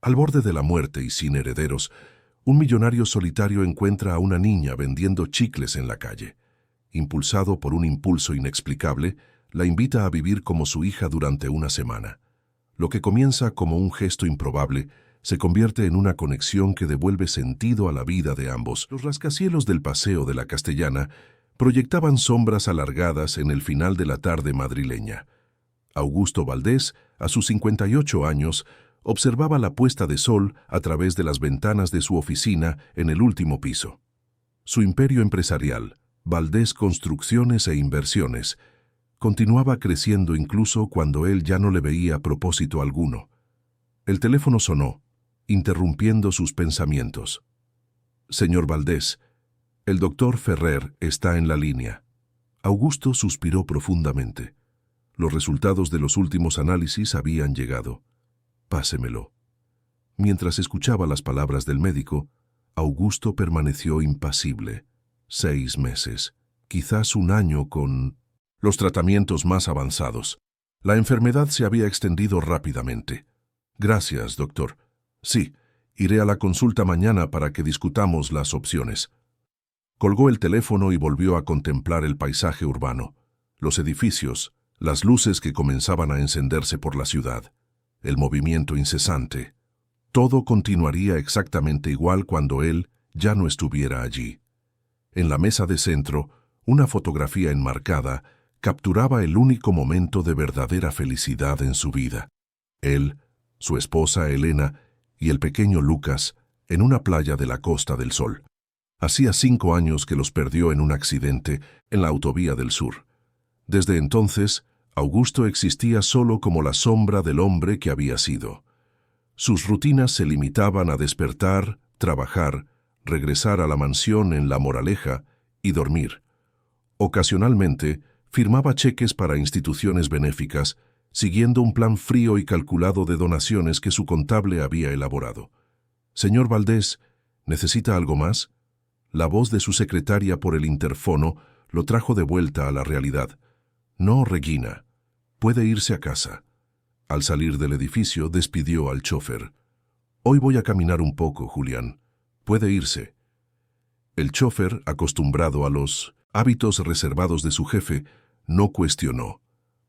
Al borde de la muerte y sin herederos, un millonario solitario encuentra a una niña vendiendo chicles en la calle. Impulsado por un impulso inexplicable, la invita a vivir como su hija durante una semana. Lo que comienza como un gesto improbable se convierte en una conexión que devuelve sentido a la vida de ambos. Los rascacielos del Paseo de la Castellana proyectaban sombras alargadas en el final de la tarde madrileña. Augusto Valdés, a sus 58 años, observaba la puesta de sol a través de las ventanas de su oficina en el último piso. Su imperio empresarial, Valdés Construcciones e Inversiones, continuaba creciendo incluso cuando él ya no le veía propósito alguno. El teléfono sonó, interrumpiendo sus pensamientos. «Señor Valdés, el doctor Ferrer está en la línea». Augusto suspiró profundamente. Los resultados de los últimos análisis habían llegado. «Pásemelo». Mientras escuchaba las palabras del médico, Augusto permaneció impasible. 6 meses, quizás un año con los tratamientos más avanzados. La enfermedad se había extendido rápidamente. «Gracias, doctor. Sí, iré a la consulta mañana para que discutamos las opciones». Colgó el teléfono y volvió a contemplar el paisaje urbano, los edificios, las luces que comenzaban a encenderse por la ciudad, el movimiento incesante. Todo continuaría exactamente igual cuando él ya no estuviera allí. En la mesa de centro, una fotografía enmarcada capturaba el único momento de verdadera felicidad en su vida. Él, su esposa Elena y el pequeño Lucas en una playa de la Costa del Sol. Hacía 5 años que los perdió en un accidente en la autovía del sur. Desde entonces, Augusto existía solo como la sombra del hombre que había sido. Sus rutinas se limitaban a despertar, trabajar, regresar a la mansión en La Moraleja y dormir. Ocasionalmente, firmaba cheques para instituciones benéficas, siguiendo un plan frío y calculado de donaciones que su contable había elaborado. «Señor Valdés, ¿necesita algo más?». La voz de su secretaria por el interfono lo trajo de vuelta a la realidad. «No, Regina. Puede irse a casa». Al salir del edificio, despidió al chofer. «Hoy voy a caminar un poco, Julián. Puede irse». El chofer, acostumbrado a los hábitos reservados de su jefe, no cuestionó.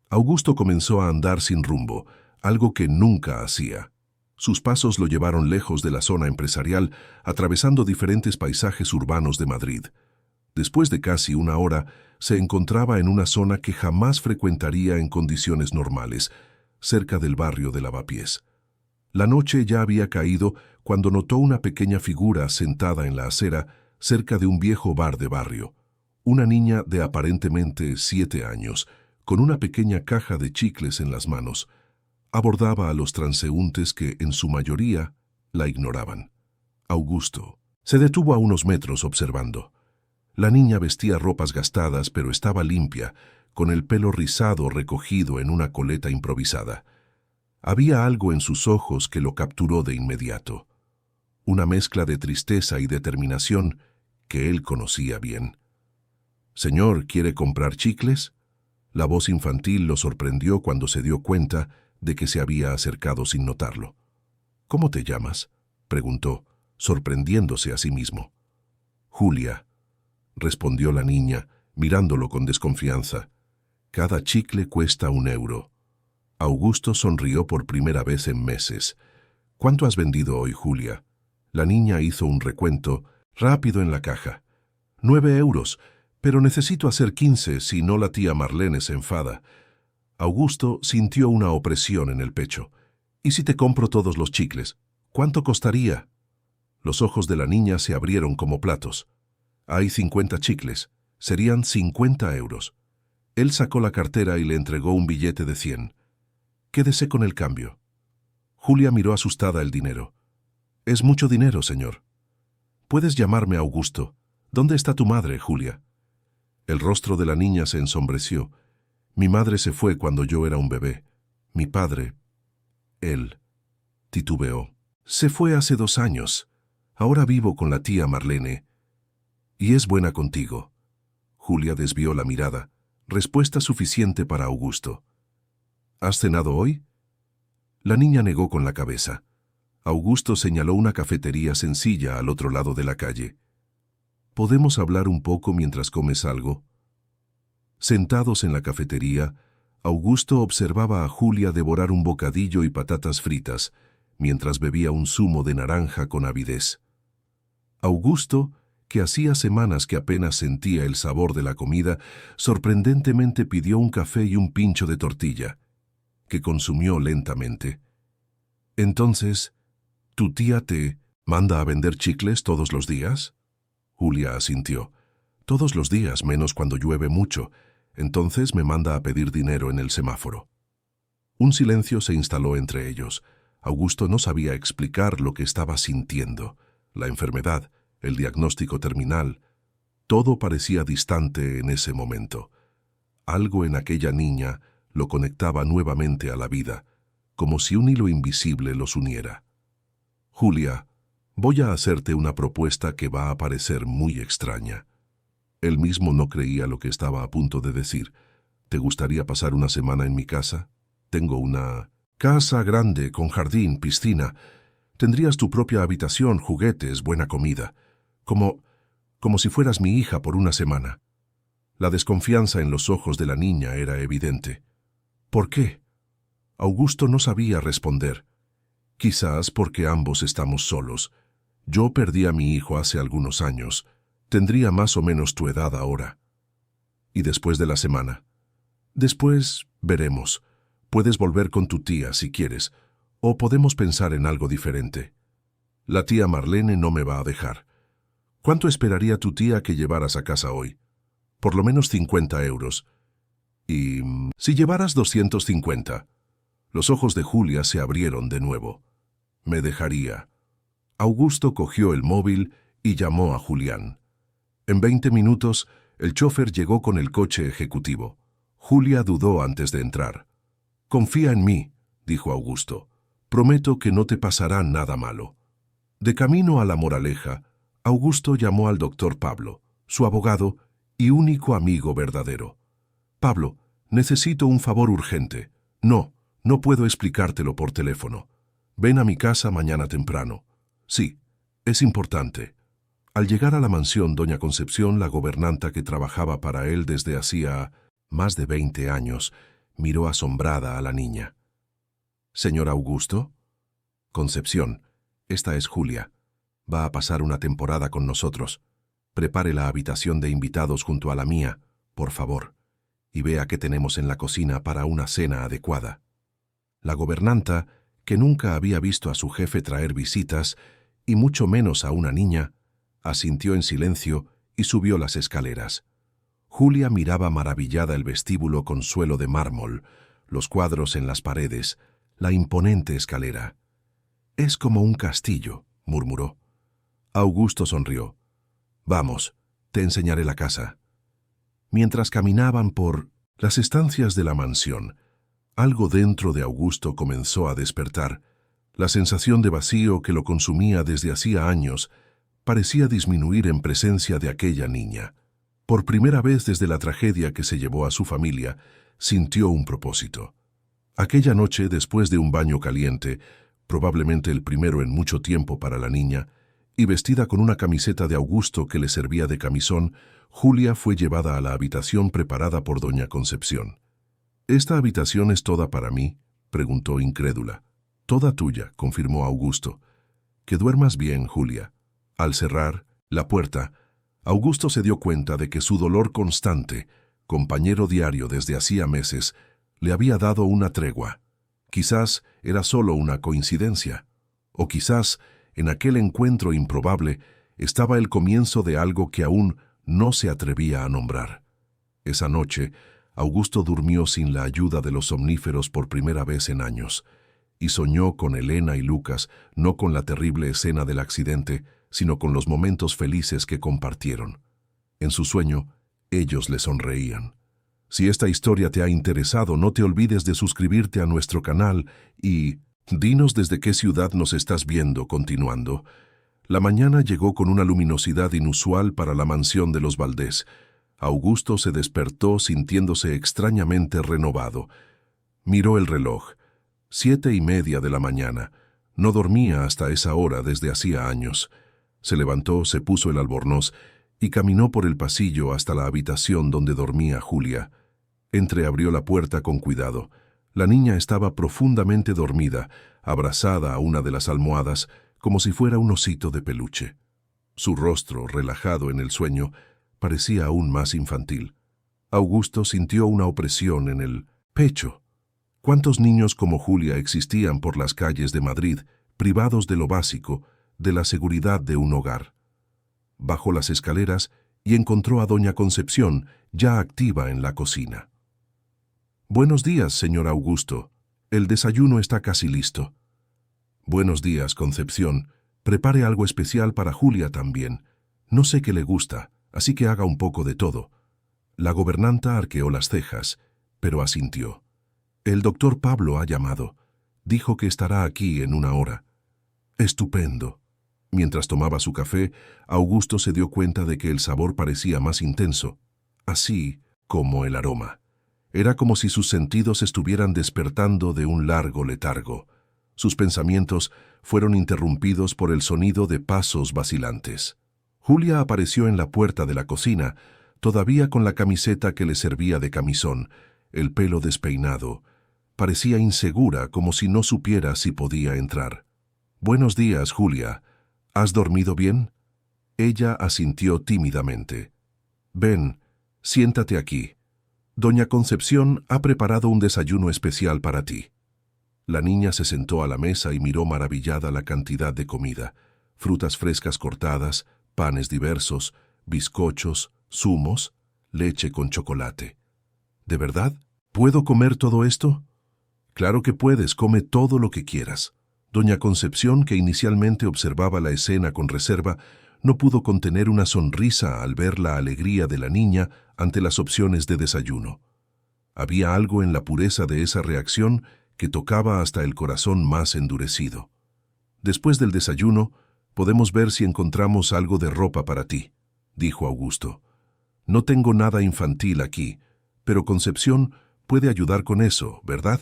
Augusto comenzó a andar sin rumbo, algo que nunca hacía. Sus pasos lo llevaron lejos de la zona empresarial, atravesando diferentes paisajes urbanos de Madrid. Después de casi una hora, se encontraba en una zona que jamás frecuentaría en condiciones normales, cerca del barrio de Lavapiés. La noche ya había caído cuando notó una pequeña figura sentada en la acera cerca de un viejo bar de barrio. Una niña de aparentemente 7 años, con una pequeña caja de chicles en las manos, abordaba a los transeúntes que, en su mayoría, la ignoraban. Augusto se detuvo a unos metros observando. La niña vestía ropas gastadas, pero estaba limpia, con el pelo rizado recogido en una coleta improvisada. Había algo en sus ojos que lo capturó de inmediato. Una mezcla de tristeza y determinación que él conocía bien. «Señor, ¿quiere comprar chicles?». La voz infantil lo sorprendió cuando se dio cuenta de que se había acercado sin notarlo. «¿Cómo te llamas?», preguntó, sorprendiéndose a sí mismo. «Julia», respondió la niña, mirándolo con desconfianza. «Cada chicle cuesta 1 euro». Augusto sonrió por primera vez en meses. «¿Cuánto has vendido hoy, Julia?». La niña hizo un recuento rápido en la caja. 9 euros, pero necesito hacer 15, si no la tía Marlene se enfada. Augusto sintió una opresión en el pecho. «¿Y si te compro todos los chicles? ¿Cuánto costaría?». Los ojos de la niña se abrieron como platos. «Hay 50 chicles. Serían 50 euros». Él sacó la cartera y le entregó un billete de 100. «Quédese con el cambio». Julia miró asustada el dinero. «Es mucho dinero, señor». «Puedes llamarme Augusto. ¿Dónde está tu madre, Julia?». El rostro de la niña se ensombreció. «Mi madre se fue cuando yo era un bebé. Mi padre, él», titubeó, «se fue hace 2 años. Ahora vivo con la tía Marlene. ¿Y es buena contigo?». Julia desvió la mirada. Respuesta suficiente para Augusto. «¿Has cenado hoy?». La niña negó con la cabeza. Augusto señaló una cafetería sencilla al otro lado de la calle. ¿Podemos hablar un poco mientras comes algo? Sentados en la cafetería, Augusto observaba a Julia devorar un bocadillo y patatas fritas, mientras bebía un zumo de naranja con avidez. Augusto, que hacía semanas que apenas sentía el sabor de la comida, sorprendentemente pidió un café y un pincho de tortilla, que consumió lentamente. Entonces, ¿tu tía te manda a vender chicles todos los días? Julia asintió. Todos los días, menos cuando llueve mucho. Entonces me manda a pedir dinero en el semáforo. Un silencio se instaló entre ellos. Augusto no sabía explicar lo que estaba sintiendo. La enfermedad, el diagnóstico terminal, todo parecía distante en ese momento. Algo en aquella niña lo conectaba nuevamente a la vida, como si un hilo invisible los uniera. Julia, voy a hacerte una propuesta que va a parecer muy extraña. Él mismo no creía lo que estaba a punto de decir. ¿Te gustaría pasar una semana en mi casa? Tengo una casa grande, con jardín, piscina. Tendrías tu propia habitación, juguetes, buena comida. Como si fueras mi hija por una semana. La desconfianza en los ojos de la niña era evidente. ¿Por qué? Augusto no sabía responder. Quizás porque ambos estamos solos. Yo perdí a mi hijo hace algunos años. Tendría más o menos tu edad ahora. ¿Y después de la semana? Después veremos. Puedes volver con tu tía si quieres, o podemos pensar en algo diferente. La tía Marlene no me va a dejar. ¿Cuánto esperaría tu tía que llevaras a casa hoy? Por lo menos 50 euros. Y si llevaras 250. Los ojos de Julia se abrieron de nuevo. Me dejaría. Augusto cogió el móvil y llamó a Julián. En 20 minutos, el chofer llegó con el coche ejecutivo. Julia dudó antes de entrar. «Confía en mí», dijo Augusto. «Prometo que no te pasará nada malo». De camino a La Moraleja, Augusto llamó al doctor Pablo, su abogado y único amigo verdadero. «Pablo, necesito un favor urgente. No puedo explicártelo por teléfono. Ven a mi casa mañana temprano. Sí, es importante». Al llegar a la mansión, doña Concepción, la gobernanta que trabajaba para él desde hacía más de 20 años, miró asombrada a la niña. «¿Señor Augusto?» «Concepción, esta es Julia. Va a pasar una temporada con nosotros. Prepare la habitación de invitados junto a la mía, por favor, y vea qué tenemos en la cocina para una cena adecuada». La gobernanta, que nunca había visto a su jefe traer visitas, y mucho menos a una niña, asintió en silencio y subió las escaleras. Julia miraba maravillada el vestíbulo con suelo de mármol, los cuadros en las paredes, la imponente escalera. «Es como un castillo», murmuró. Augusto sonrió. «Vamos, te enseñaré la casa». Mientras caminaban por las estancias de la mansión, algo dentro de Augusto comenzó a despertar. La sensación de vacío que lo consumía desde hacía años parecía disminuir en presencia de aquella niña. Por primera vez desde la tragedia que se llevó a su familia, sintió un propósito. Aquella noche, después de un baño caliente, probablemente el primero en mucho tiempo para la niña, y vestida con una camiseta de Augusto que le servía de camisón, Julia fue llevada a la habitación preparada por doña Concepción. «¿Esta habitación es toda para mí?», preguntó incrédula. «Toda tuya», confirmó Augusto. «Que duermas bien, Julia». Al cerrar la puerta, Augusto se dio cuenta de que su dolor constante, compañero diario desde hacía meses, le había dado una tregua. Quizás era solo una coincidencia, o quizás en aquel encuentro improbable estaba el comienzo de algo que aún no se atrevía a nombrar. Esa noche, Augusto durmió sin la ayuda de los somníferos por primera vez en años, y soñó con Elena y Lucas, no con la terrible escena del accidente, sino con los momentos felices que compartieron. En su sueño, ellos le sonreían. Si esta historia te ha interesado, no te olvides de suscribirte a nuestro canal y dinos desde qué ciudad nos estás viendo. Continuando. La mañana llegó con una luminosidad inusual para la mansión de los Valdés. Augusto se despertó sintiéndose extrañamente renovado. Miró el reloj. 7:30 de la mañana. No dormía hasta esa hora desde hacía años. Se levantó, se puso el albornoz y caminó por el pasillo hasta la habitación donde dormía Julia. Entreabrió la puerta con cuidado. La niña estaba profundamente dormida, abrazada a una de las almohadas, como si fuera un osito de peluche. Su rostro, relajado en el sueño, parecía aún más infantil. Augusto sintió una opresión en el pecho. ¿Cuántos niños como Julia existían por las calles de Madrid, privados de lo básico, de la seguridad de un hogar? Bajó las escaleras y encontró a doña Concepción, ya activa en la cocina. «Buenos días, señor Augusto. El desayuno está casi listo». «Buenos días, Concepción. Prepare algo especial para Julia también. No sé qué le gusta, así que haga un poco de todo». La gobernanta arqueó las cejas, pero asintió. «El doctor Pablo ha llamado. Dijo que estará aquí en una hora». «Estupendo». Mientras tomaba su café, Augusto se dio cuenta de que el sabor parecía más intenso, así como el aroma. Era como si sus sentidos estuvieran despertando de un largo letargo. Sus pensamientos fueron interrumpidos por el sonido de pasos vacilantes. Julia apareció en la puerta de la cocina, todavía con la camiseta que le servía de camisón, el pelo despeinado. Parecía insegura, como si no supiera si podía entrar. «Buenos días, Julia. ¿Has dormido bien?» Ella asintió tímidamente. «Ven, siéntate aquí. Doña Concepción ha preparado un desayuno especial para ti». La niña se sentó a la mesa y miró maravillada la cantidad de comida. Frutas frescas cortadas, panes diversos, bizcochos, zumos, leche con chocolate. «¿De verdad? ¿Puedo comer todo esto?» «Claro que puedes, come todo lo que quieras». Doña Concepción, que inicialmente observaba la escena con reserva, no pudo contener una sonrisa al ver la alegría de la niña ante las opciones de desayuno. Había algo en la pureza de esa reacción que tocaba hasta el corazón más endurecido. «Después del desayuno, podemos ver si encontramos algo de ropa para ti», dijo Augusto. «No tengo nada infantil aquí, pero Concepción puede ayudar con eso, ¿verdad?»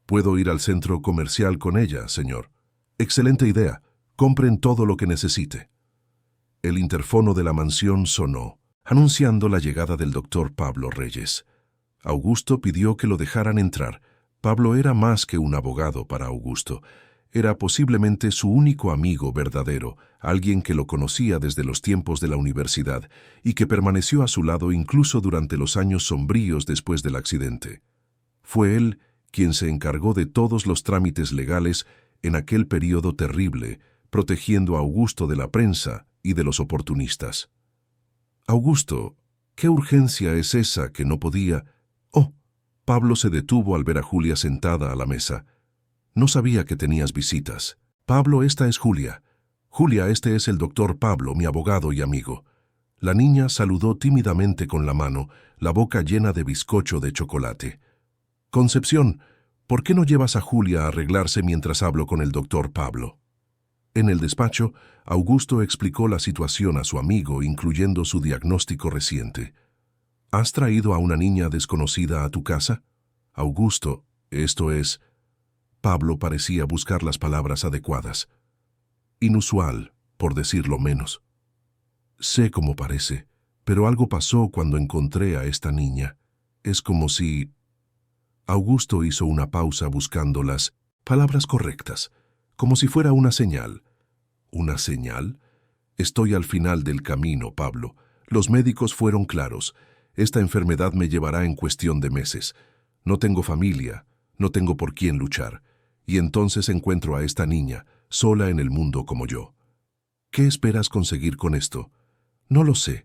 «Puedo ir al centro comercial con ella, señor». «Excelente idea. Compren todo lo que necesite». El interfono de la mansión sonó, anunciando la llegada del doctor Pablo Reyes. Augusto pidió que lo dejaran entrar. Pablo era más que un abogado para Augusto. Era posiblemente su único amigo verdadero, alguien que lo conocía desde los tiempos de la universidad y que permaneció a su lado incluso durante los años sombríos después del accidente. Fue él quien se encargó de todos los trámites legales en aquel período terrible, protegiendo a Augusto de la prensa y de los oportunistas. «Augusto, ¿qué urgencia es esa que no podía...» «Oh». Pablo se detuvo al ver a Julia sentada a la mesa. «No sabía que tenías visitas». «Pablo, esta es Julia». «Julia, este es el doctor Pablo, mi abogado y amigo». La niña saludó tímidamente con la mano, la boca llena de bizcocho de chocolate. «Concepción, ¿por qué no llevas a Julia a arreglarse mientras hablo con el doctor Pablo?» En el despacho, Augusto explicó la situación a su amigo, incluyendo su diagnóstico reciente. «¿Has traído a una niña desconocida a tu casa?» «Augusto, esto es...» Pablo parecía buscar las palabras adecuadas. «Inusual, por decirlo menos». «Sé cómo parece, pero algo pasó cuando encontré a esta niña. Es como si...» Augusto hizo una pausa buscando las palabras correctas, como si fuera una señal. ¿Una señal? «Estoy al final del camino, Pablo. Los médicos fueron claros. Esta enfermedad me llevará en cuestión de meses. No tengo familia, no tengo por quién luchar. Y entonces encuentro a esta niña, sola en el mundo como yo. ¿Qué esperas conseguir con esto?» «No lo sé.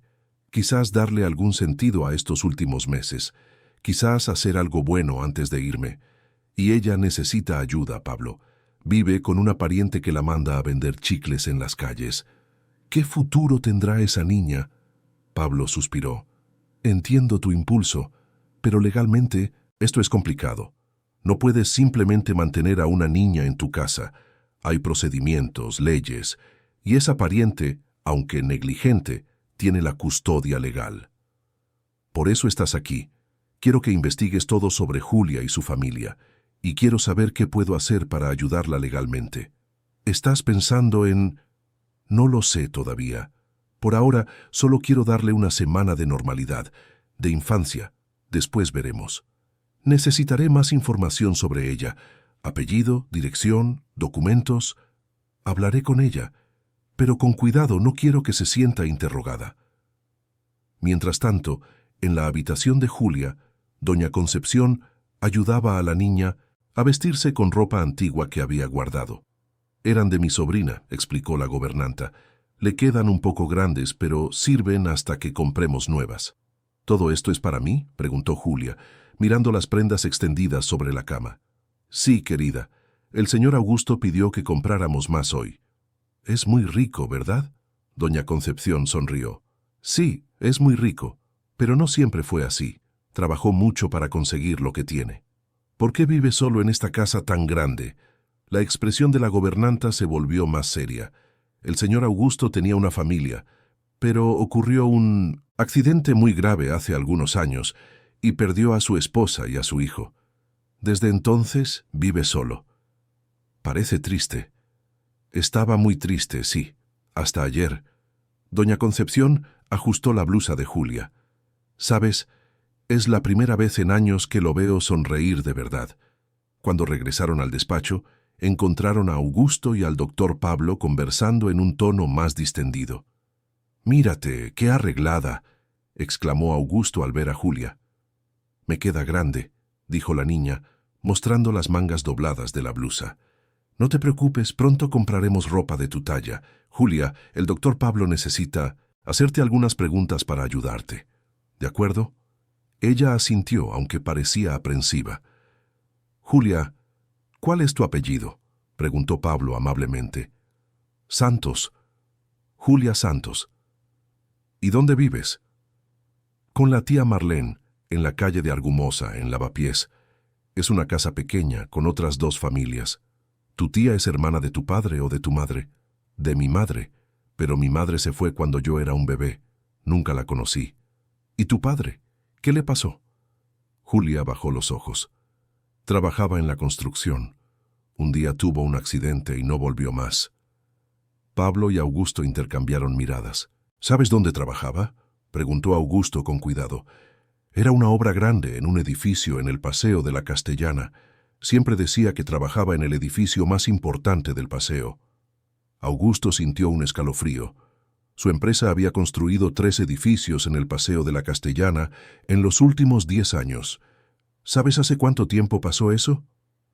Quizás darle algún sentido a estos últimos meses. Quizás hacer algo bueno antes de irme. Y ella necesita ayuda, Pablo. Vive con una pariente que la manda a vender chicles en las calles. ¿Qué futuro tendrá esa niña?» Pablo suspiró. «Entiendo tu impulso, pero legalmente esto es complicado. No puedes simplemente mantener a una niña en tu casa. Hay procedimientos, leyes, y esa pariente, aunque negligente, tiene la custodia legal. Por eso estás aquí. Quiero que investigues todo sobre Julia y su familia, y quiero saber qué puedo hacer para ayudarla legalmente. ¿Estás pensando en...? No lo sé todavía. Por ahora solo quiero darle una semana de normalidad, de infancia. Después veremos. Necesitaré más información sobre ella. Apellido, dirección, documentos. Hablaré con ella, pero con cuidado, no quiero que se sienta interrogada. Mientras tanto, en la habitación de Julia, doña Concepción ayudaba a la niña a vestirse con ropa antigua que había guardado. Eran de mi sobrina, explicó la gobernanta. Le quedan un poco grandes, pero sirven hasta que compremos nuevas. ¿Todo esto es para mí?, preguntó Julia, mirando las prendas extendidas sobre la cama. Sí, querida. El señor Augusto pidió que compráramos más hoy. Es muy rico, ¿verdad? Doña Concepción sonrió. Sí, es muy rico, pero no siempre fue así. Trabajó mucho para conseguir lo que tiene. ¿Por qué vive solo en esta casa tan grande? La expresión de la gobernanta se volvió más seria. El señor Augusto tenía una familia, pero ocurrió un accidente muy grave hace algunos años y perdió a su esposa y a su hijo. Desde entonces vive solo. Parece triste. Estaba muy triste, sí, hasta ayer. Doña Concepción ajustó la blusa de Julia. ¿Sabes? Es la primera vez en años que lo veo sonreír de verdad. Cuando regresaron al despacho, encontraron a Augusto y al doctor Pablo conversando en un tono más distendido. «Mírate, qué arreglada», exclamó Augusto al ver a Julia. «Me queda grande», dijo la niña, mostrando las mangas dobladas de la blusa. «No te preocupes, pronto compraremos ropa de tu talla. Julia, el doctor Pablo necesita hacerte algunas preguntas para ayudarte. ¿De acuerdo?» Ella asintió, aunque parecía aprensiva. «Julia, ¿cuál es tu apellido?», preguntó Pablo amablemente. «Santos. Julia Santos». «¿Y dónde vives?» «Con la tía Marlene, en la calle de Argumosa, en Lavapiés. Es una casa pequeña, con otras 2 familias. ¿Tu tía es hermana de tu padre o de tu madre?» «De mi madre, pero mi madre se fue cuando yo era un bebé. Nunca la conocí». «¿Y tu padre? ¿Qué le pasó?» Julia bajó los ojos. Trabajaba en la construcción. Un día tuvo un accidente y no volvió más. Pablo y Augusto intercambiaron miradas. «¿Sabes dónde trabajaba?», preguntó Augusto con cuidado. «Era una obra grande en un edificio en el Paseo de la Castellana. Siempre decía que trabajaba en el edificio más importante del paseo». Augusto sintió un escalofrío. Su empresa había construido 3 edificios en el Paseo de la Castellana en los últimos 10 años. ¿Sabes hace cuánto tiempo pasó eso?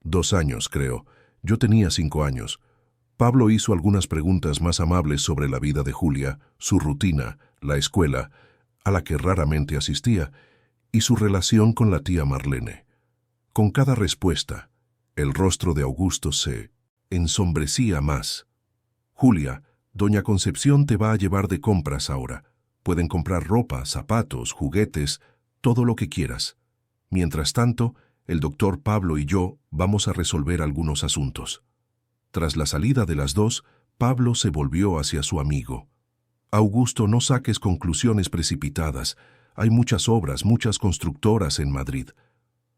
2 años, creo. Yo tenía 5 años. Pablo hizo algunas preguntas más amables sobre la vida de Julia, su rutina, la escuela, a la que raramente asistía, y su relación con la tía Marlene. Con cada respuesta, el rostro de Augusto se ensombrecía más. «Julia, doña Concepción te va a llevar de compras ahora. Pueden comprar ropa, zapatos, juguetes, todo lo que quieras. Mientras tanto, el doctor Pablo y yo vamos a resolver algunos asuntos». Tras la salida de las 2, Pablo se volvió hacia su amigo. «Augusto, no saques conclusiones precipitadas. Hay muchas obras, muchas constructoras en Madrid».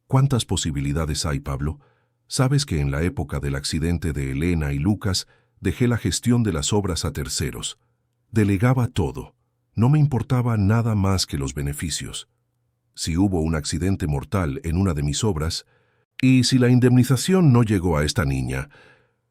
«¿Cuántas posibilidades hay, Pablo? Sabes que en la época del accidente de Elena y Lucas dejé la gestión de las obras a terceros. Delegaba todo. No me importaba nada más que los beneficios. Si hubo un accidente mortal en una de mis obras, y si la indemnización no llegó a esta niña,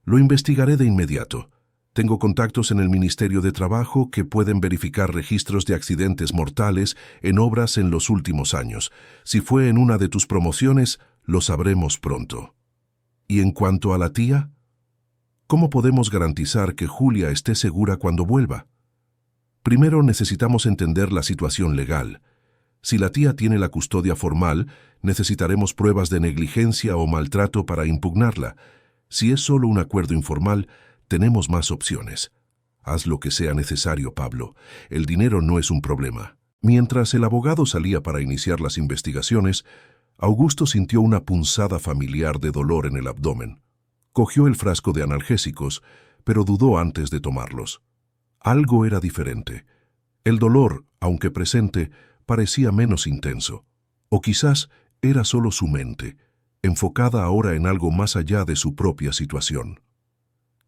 lo investigaré de inmediato. Tengo contactos en el Ministerio de Trabajo que pueden verificar registros de accidentes mortales en obras en los últimos años. Si fue en una de tus promociones, lo sabremos pronto». «¿Y en cuanto a la tía? ¿Cómo podemos garantizar que Julia esté segura cuando vuelva?» «Primero necesitamos entender la situación legal. Si la tía tiene la custodia formal, necesitaremos pruebas de negligencia o maltrato para impugnarla. Si es solo un acuerdo informal, tenemos más opciones. Haz lo que sea necesario, Pablo. El dinero no es un problema». Mientras el abogado salía para iniciar las investigaciones, Augusto sintió una punzada familiar de dolor en el abdomen. Cogió el frasco de analgésicos, pero dudó antes de tomarlos. Algo era diferente. El dolor, aunque presente, parecía menos intenso. O quizás era solo su mente. enfocada ahora en algo más allá de su propia situación.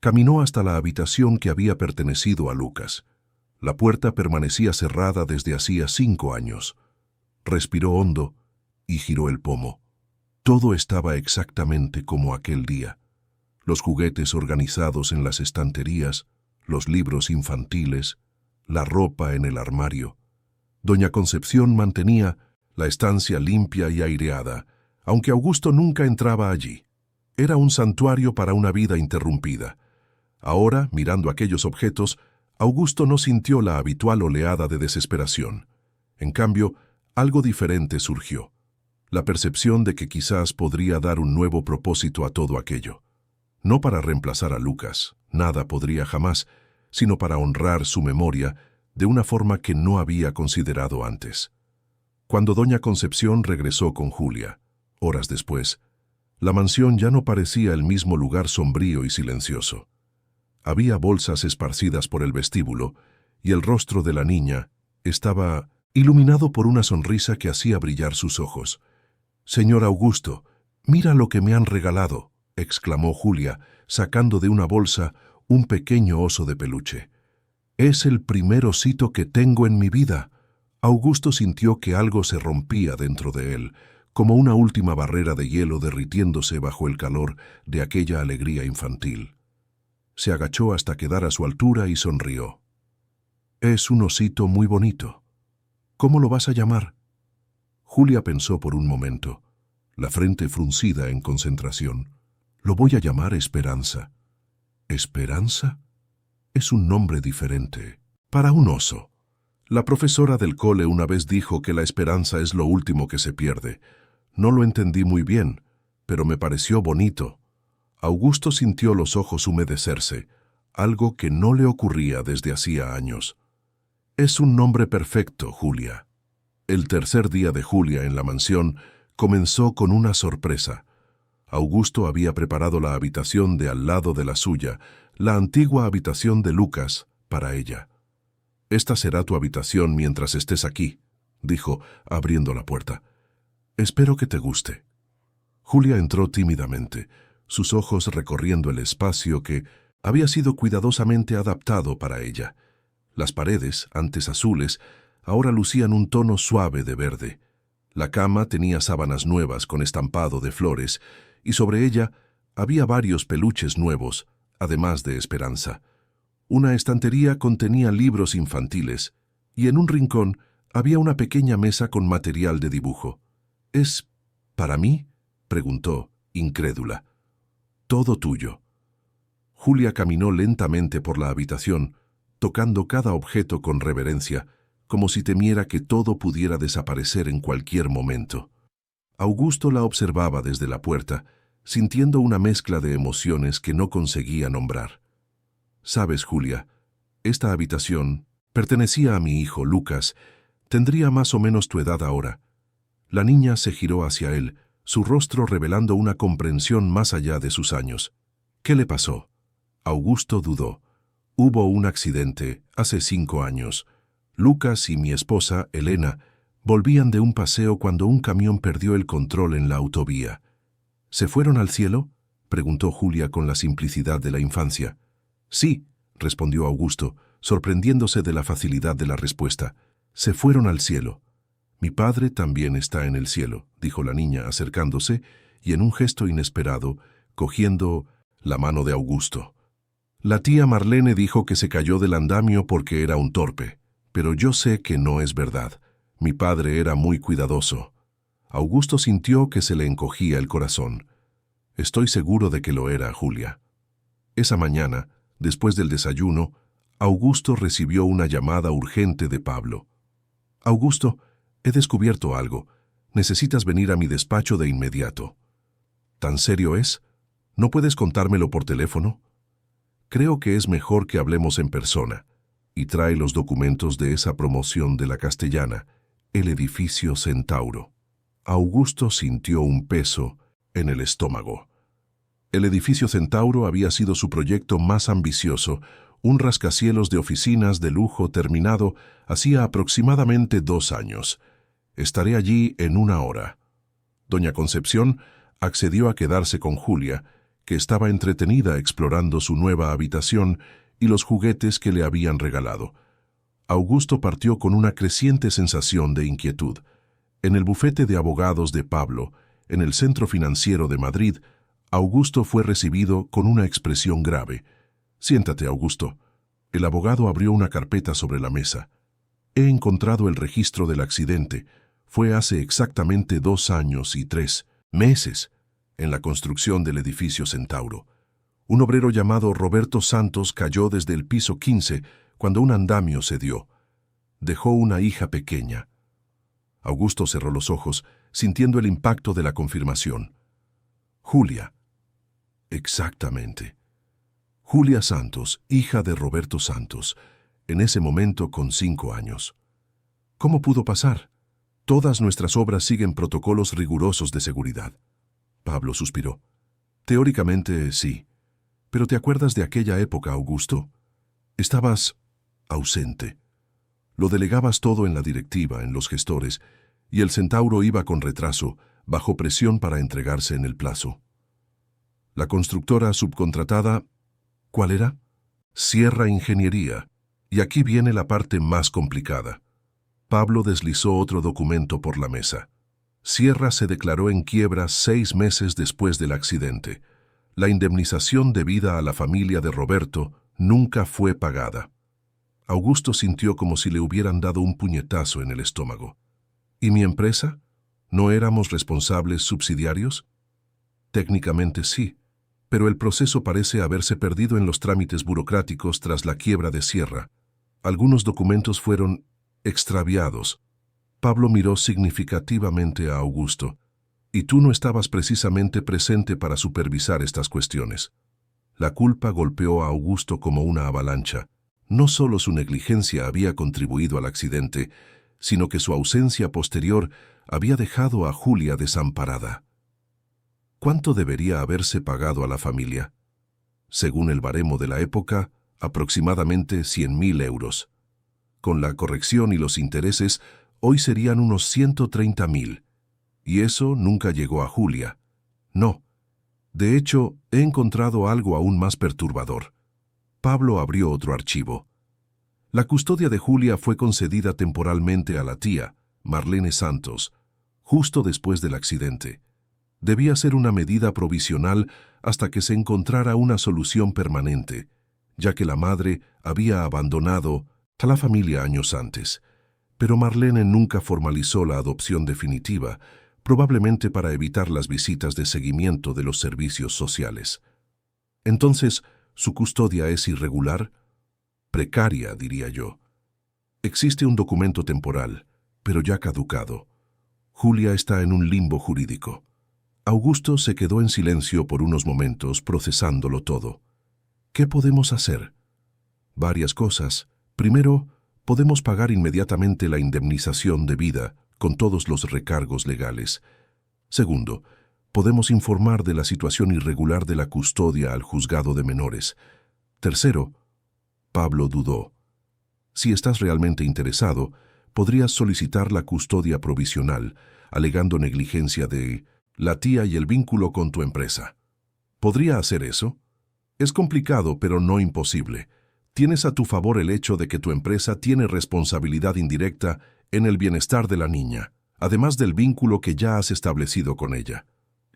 Caminó hasta la habitación que había pertenecido a Lucas. La puerta permanecía cerrada desde hacía 5 años. Respiró hondo y giró el pomo. Todo estaba exactamente como aquel día. Los juguetes organizados en las estanterías, los libros infantiles, la ropa en el armario. Doña Concepción mantenía la estancia limpia y aireada, aunque Augusto nunca entraba allí. Era un santuario para una vida interrumpida. Ahora, mirando aquellos objetos, Augusto no sintió la habitual oleada de desesperación. En cambio, algo diferente surgió. La percepción de que quizás podría dar un nuevo propósito a todo aquello. No para reemplazar a Lucas, nada podría jamás, sino para honrar su memoria de una forma que no había considerado antes. Cuando doña Concepción regresó con Julia, horas después, la mansión ya no parecía el mismo lugar sombrío y silencioso. Había bolsas esparcidas por el vestíbulo y el rostro de la niña estaba iluminado por una sonrisa que hacía brillar sus ojos. «Señor Augusto, mira lo que me han regalado», exclamó Julia, sacando de una bolsa un pequeño oso de peluche. «Es el primer osito que tengo en mi vida». Augusto sintió que algo se rompía dentro de él, como una última barrera de hielo derritiéndose bajo el calor de aquella alegría infantil. Se agachó hasta quedar a su altura y sonrió. «Es un osito muy bonito. ¿Cómo lo vas a llamar?» Julia pensó por un momento, la frente fruncida en concentración. «Lo voy a llamar Esperanza». ¿Esperanza? Es un nombre diferente. Para un oso. La profesora del cole una vez dijo que la esperanza es lo último que se pierde. No lo entendí muy bien, pero me pareció bonito. Augusto sintió los ojos humedecerse, algo que no le ocurría desde hacía años. «Es un nombre perfecto, Julia». El tercer día de Julia en la mansión comenzó con una sorpresa. Augusto había preparado la habitación de al lado de la suya, la antigua habitación de Lucas, para ella. «Esta será tu habitación mientras estés aquí», dijo, abriendo la puerta. «Espero que te guste». Julia entró tímidamente, sus ojos recorriendo el espacio que había sido cuidadosamente adaptado para ella. Las paredes, antes azules, ahora lucían un tono suave de verde. La cama tenía sábanas nuevas con estampado de flores, y sobre ella había varios peluches nuevos, además de Esperanza. Una estantería contenía libros infantiles, y en un rincón había una pequeña mesa con material de dibujo. «¿Es para mí?», preguntó, incrédula. «Todo tuyo». Julia caminó lentamente por la habitación, tocando cada objeto con reverencia, como si temiera que todo pudiera desaparecer en cualquier momento. Augusto la observaba desde la puerta, sintiendo una mezcla de emociones que no conseguía nombrar. «Sabes, Julia, esta habitación pertenecía a mi hijo, Lucas. Tendría más o menos tu edad ahora». La niña se giró hacia él, su rostro revelando una comprensión más allá de sus años. «¿Qué le pasó?» Augusto dudó. «Hubo un accidente hace 5 años. Lucas y mi esposa, Elena, volvían de un paseo cuando un camión perdió el control en la autovía». «¿Se fueron al cielo?», preguntó Julia con la simplicidad de la infancia. «Sí», respondió Augusto, sorprendiéndose de la facilidad de la respuesta. «Se fueron al cielo». «Mi padre también está en el cielo», dijo la niña acercándose y en un gesto inesperado, cogiendo la mano de Augusto. «La tía Marlene dijo que se cayó del andamio porque era un torpe, pero yo sé que no es verdad. Mi padre era muy cuidadoso». Augusto sintió que se le encogía el corazón. «Estoy seguro de que lo era, Julia». Esa mañana, después del desayuno, Augusto recibió una llamada urgente de Pablo. «Augusto, he descubierto algo. Necesitas venir a mi despacho de inmediato». «¿Tan serio es? ¿No puedes contármelo por teléfono?» «Creo que es mejor que hablemos en persona». Y trae los documentos de esa promoción de la Castellana, el edificio Centauro. Augusto sintió un peso en el estómago. El edificio Centauro había sido su proyecto más ambicioso, un rascacielos de oficinas de lujo terminado hacía aproximadamente 2 años. «Estaré allí en 1 hora». Doña Concepción Accedió a quedarse con Julia, que estaba entretenida explorando su nueva habitación y los juguetes que le habían regalado. Augusto partió con una creciente sensación de inquietud. En el bufete de abogados de Pablo, en el centro financiero de Madrid, Augusto fue recibido con una expresión grave. «Siéntate, Augusto». El abogado abrió una carpeta sobre la mesa. «He encontrado el registro del accidente. Fue hace exactamente 2 años y 3 meses, en la construcción del edificio Centauro. Un obrero llamado Roberto Santos cayó desde el piso 15 cuando un andamio cedió. Dejó una hija pequeña». Augusto cerró los ojos, sintiendo el impacto de la confirmación. Julia. Exactamente. Julia Santos, hija de Roberto Santos, en ese momento con 5 años. ¿Cómo pudo pasar? Todas nuestras obras siguen protocolos rigurosos de seguridad. Pablo suspiró. Teóricamente sí. ¿Pero te acuerdas de aquella época, Augusto? Estabas ausente. Lo delegabas todo en la directiva, en los gestores, y el Centauro iba con retraso, bajo presión para entregarse en el plazo. La constructora subcontratada, ¿cuál era? Sierra Ingeniería. Y aquí viene la parte más complicada. Pablo deslizó otro documento por la mesa. Sierra se declaró en quiebra 6 meses después del accidente. La indemnización debida a la familia de Roberto nunca fue pagada. Augusto sintió como si le hubieran dado un puñetazo en el estómago. ¿Y mi empresa? ¿No éramos responsables subsidiarios? Técnicamente sí, pero el proceso parece haberse perdido en los trámites burocráticos tras la quiebra de Sierra. Algunos documentos fueron extraviados. Pablo miró significativamente a Augusto. Y tú no estabas precisamente presente para supervisar estas cuestiones. La culpa golpeó a Augusto como una avalancha. No solo su negligencia había contribuido al accidente, sino que su ausencia posterior había dejado a Julia desamparada. ¿Cuánto debería haberse pagado a la familia? Según el baremo de la época, aproximadamente 100.000 euros. Con la corrección y los intereses, hoy serían unos 130.000. Y eso nunca llegó a Julia. No. De hecho, he encontrado algo aún más perturbador. Pablo abrió otro archivo. La custodia de Julia fue concedida temporalmente a la tía, Marlene Santos, justo después del accidente. Debía ser una medida provisional hasta que se encontrara una solución permanente, ya que la madre había abandonado a la familia años antes. Pero Marlene nunca formalizó la adopción definitiva, probablemente para evitar las visitas de seguimiento de los servicios sociales. Entonces, ¿su custodia es irregular? Precaria, diría yo. Existe un documento temporal, pero ya caducado. Julia está en un limbo jurídico. Augusto se quedó en silencio por unos momentos, procesándolo todo. ¿Qué podemos hacer? Varias cosas. Primero, podemos pagar inmediatamente la indemnización debida, con todos los recargos legales. Segundo, podemos informar de la situación irregular de la custodia al juzgado de menores. Tercero, Pablo dudó. Si estás realmente interesado, podrías solicitar la custodia provisional, alegando negligencia de la tía y el vínculo con tu empresa. ¿Podría hacer eso? Es complicado, pero no imposible. Tienes a tu favor el hecho de que tu empresa tiene responsabilidad indirecta en el bienestar de la niña, además del vínculo que ya has establecido con ella.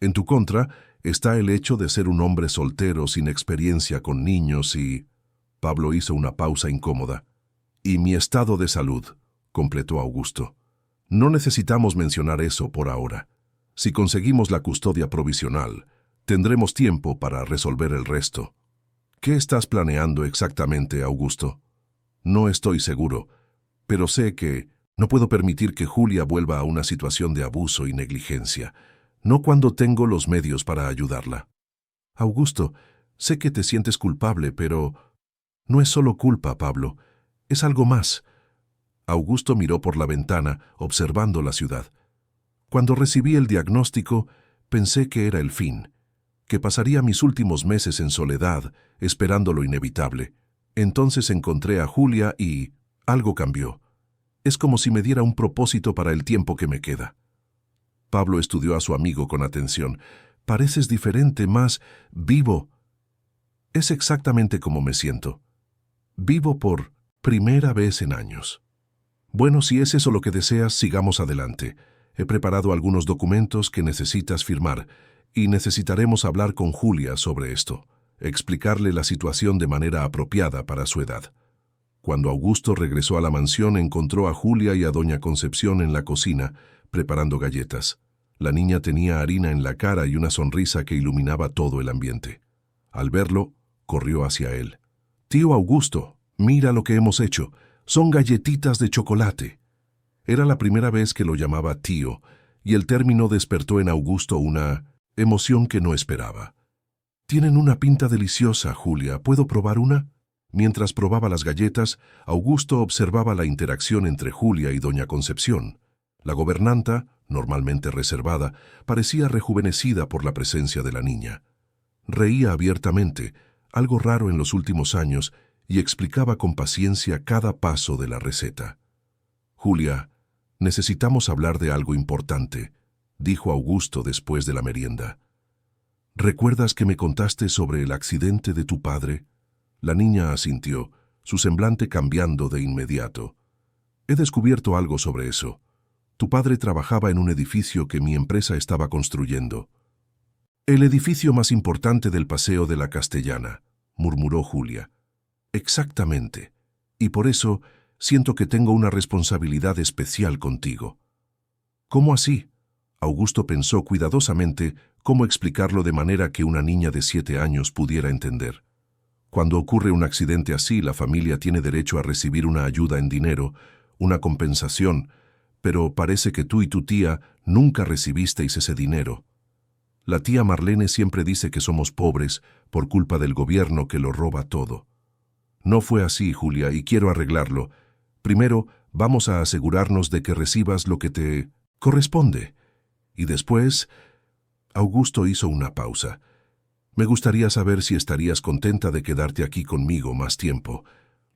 En tu contra está el hecho de ser un hombre soltero sin experiencia con niños y... Pablo hizo una pausa incómoda. Y mi estado de salud, completó Augusto. No necesitamos mencionar eso por ahora. Si conseguimos la custodia provisional, tendremos tiempo para resolver el resto. ¿Qué estás planeando exactamente, Augusto? No estoy seguro, pero sé que no puedo permitir que Julia vuelva a una situación de abuso y negligencia, no cuando tengo los medios para ayudarla. Augusto, sé que te sientes culpable, pero no es solo culpa, Pablo, es algo más. Augusto miró por la ventana, observando la ciudad. Cuando recibí el diagnóstico, pensé que era el fin, que pasaría mis últimos meses en soledad, esperando lo inevitable. Entonces encontré a Julia y algo cambió. Es como si me diera un propósito para el tiempo que me queda. Pablo estudió a su amigo con atención. Pareces diferente, más vivo. Es exactamente como me siento. Vivo por primera vez en años. Bueno, si es eso lo que deseas, sigamos adelante. He preparado algunos documentos que necesitas firmar y necesitaremos hablar con Julia sobre esto, explicarle la situación de manera apropiada para su edad. Cuando Augusto regresó a la mansión, encontró a Julia y a doña Concepción en la cocina, preparando galletas. La niña tenía harina en la cara y una sonrisa que iluminaba todo el ambiente. Al verlo, corrió hacia él. «Tío Augusto, mira lo que hemos hecho. Son galletitas de chocolate». Era la primera vez que lo llamaba tío, y el término despertó en Augusto una emoción que no esperaba. «Tienen una pinta deliciosa, Julia. ¿Puedo probar una?» Mientras probaba las galletas, Augusto observaba la interacción entre Julia y doña Concepción. La gobernanta, normalmente reservada, parecía rejuvenecida por la presencia de la niña. Reía abiertamente, algo raro en los últimos años, y explicaba con paciencia cada paso de la receta. «Julia, necesitamos hablar de algo importante», dijo Augusto después de la merienda. «¿Recuerdas que me contaste sobre el accidente de tu padre?» La niña asintió, su semblante cambiando de inmediato. «He descubierto algo sobre eso. Tu padre trabajaba en un edificio que mi empresa estaba construyendo». «El edificio más importante del Paseo de la Castellana», murmuró Julia. «Exactamente. Y por eso siento que tengo una responsabilidad especial contigo». «¿Cómo así?» Augusto pensó cuidadosamente cómo explicarlo de manera que una niña de 7 años pudiera entender. Cuando ocurre un accidente así, la familia tiene derecho a recibir una ayuda en dinero, una compensación, pero parece que tú y tu tía nunca recibisteis ese dinero. La tía Marlene siempre dice que somos pobres por culpa del gobierno que lo roba todo. No fue así, Julia, y quiero arreglarlo. Primero, vamos a asegurarnos de que recibas lo que te corresponde. Y después... Augusto hizo una pausa. «Me gustaría saber si estarías contenta de quedarte aquí conmigo más tiempo.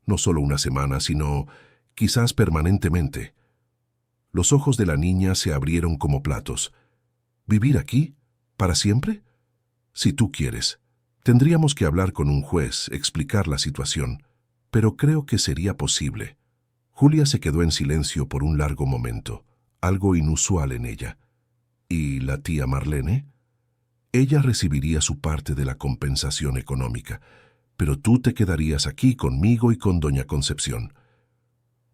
No solo una semana, sino quizás permanentemente». Los ojos de la niña se abrieron como platos. «¿Vivir aquí? ¿Para siempre?» «Si tú quieres. Tendríamos que hablar con un juez, explicar la situación, pero creo que sería posible». Julia se quedó en silencio por un largo momento, algo inusual en ella. «¿Y la tía Marlene?» «Ella recibiría su parte de la compensación económica, pero tú te quedarías aquí conmigo y con doña Concepción».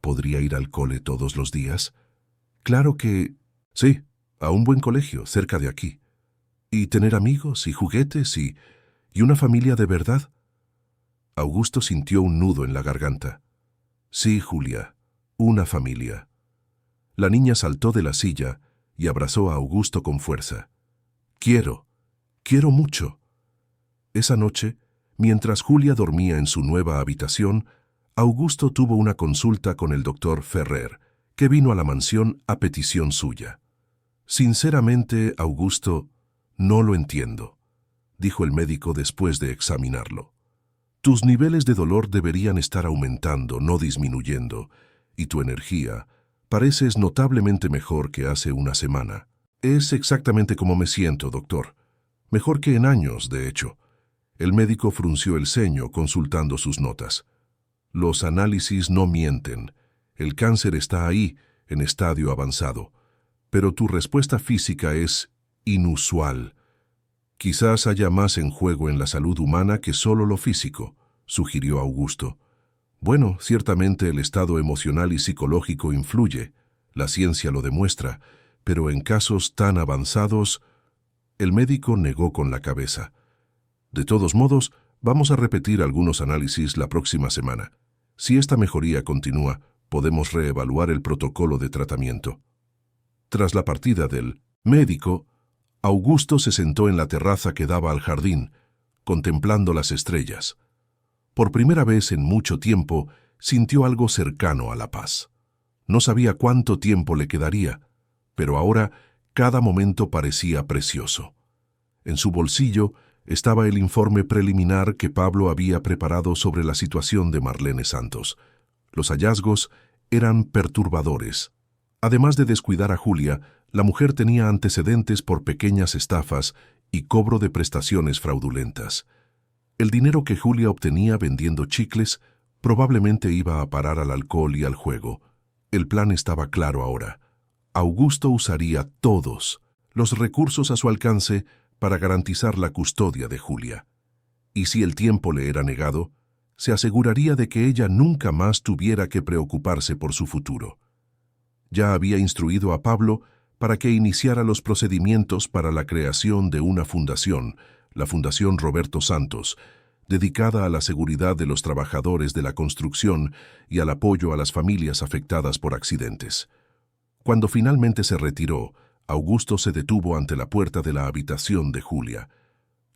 «¿Podría ir al cole todos los días?» «Claro que... sí, a un buen colegio, cerca de aquí. Y tener amigos y juguetes y una familia de verdad». Augusto sintió un nudo en la garganta. «Sí, Julia, una familia». La niña saltó de la silla y abrazó a Augusto con fuerza. Quiero mucho». Esa noche, mientras Julia dormía en su nueva habitación, Augusto tuvo una consulta con el doctor Ferrer, que vino a la mansión a petición suya. «Sinceramente, Augusto, no lo entiendo», dijo el médico después de examinarlo. «Tus niveles de dolor deberían estar aumentando, no disminuyendo, y tu energía pareces notablemente mejor que hace una semana». «Es exactamente como me siento, doctor. Mejor que en años, de hecho». El médico frunció el ceño consultando sus notas. «Los análisis no mienten. El cáncer está ahí, en estadio avanzado. Pero tu respuesta física es inusual. Quizás haya más en juego en la salud humana que solo lo físico», sugirió Augusto. «Bueno, ciertamente el estado emocional y psicológico influye. La ciencia lo demuestra. Pero en casos tan avanzados...» El médico negó con la cabeza. «De todos modos, vamos a repetir algunos análisis la próxima semana. Si esta mejoría continúa, podemos reevaluar el protocolo de tratamiento». Tras la partida del médico, Augusto se sentó en la terraza que daba al jardín, contemplando las estrellas. Por primera vez en mucho tiempo, sintió algo cercano a la paz. No sabía cuánto tiempo le quedaría, pero ahora cada momento parecía precioso. En su bolsillo estaba el informe preliminar que Pablo había preparado sobre la situación de Marlene Santos. Los hallazgos eran perturbadores. Además de descuidar a Julia, la mujer tenía antecedentes por pequeñas estafas y cobro de prestaciones fraudulentas. El dinero que Julia obtenía vendiendo chicles probablemente iba a parar al alcohol y al juego. El plan estaba claro ahora. Augusto usaría todos los recursos a su alcance para garantizar la custodia de Julia. Y si el tiempo le era negado, se aseguraría de que ella nunca más tuviera que preocuparse por su futuro. Ya había instruido a Pablo para que iniciara los procedimientos para la creación de una fundación, la Fundación Roberto Santos, dedicada a la seguridad de los trabajadores de la construcción y al apoyo a las familias afectadas por accidentes. Cuando finalmente se retiró, Augusto se detuvo ante la puerta de la habitación de Julia.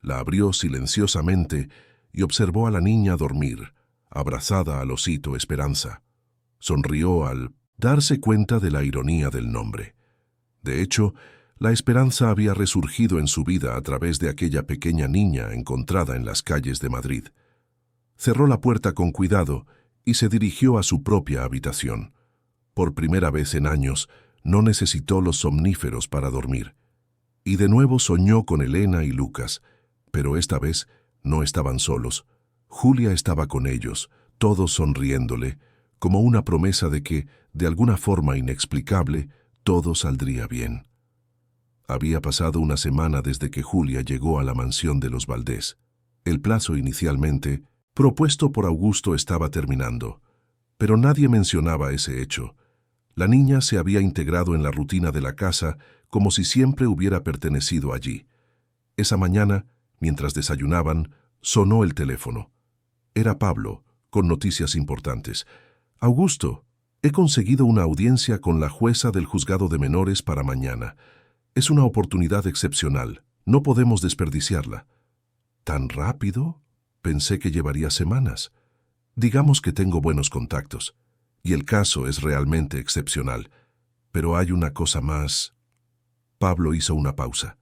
La abrió silenciosamente y observó a la niña dormir, abrazada al osito Esperanza. Sonrió al darse cuenta de la ironía del nombre. De hecho, la esperanza había resurgido en su vida a través de aquella pequeña niña encontrada en las calles de Madrid. Cerró la puerta con cuidado y se dirigió a su propia habitación. Por primera vez en años, no necesitó los somníferos para dormir. Y de nuevo soñó con Elena y Lucas, pero esta vez no estaban solos. Julia estaba con ellos, todos sonriéndole, como una promesa de que, de alguna forma inexplicable, todo saldría bien. Había pasado una semana desde que Julia llegó a la mansión de los Valdés. El plazo inicialmente propuesto por Augusto estaba terminando, pero nadie mencionaba ese hecho. La niña se había integrado en la rutina de la casa como si siempre hubiera pertenecido allí. Esa mañana, mientras desayunaban, sonó el teléfono. Era Pablo, con noticias importantes. «Augusto, he conseguido una audiencia con la jueza del juzgado de menores para mañana. Es una oportunidad excepcional. No podemos desperdiciarla». «¿Tan rápido?» Pensé que llevaría semanas. Digamos que tengo buenos contactos. Y el caso es realmente excepcional. Pero hay una cosa más. Pablo hizo una pausa.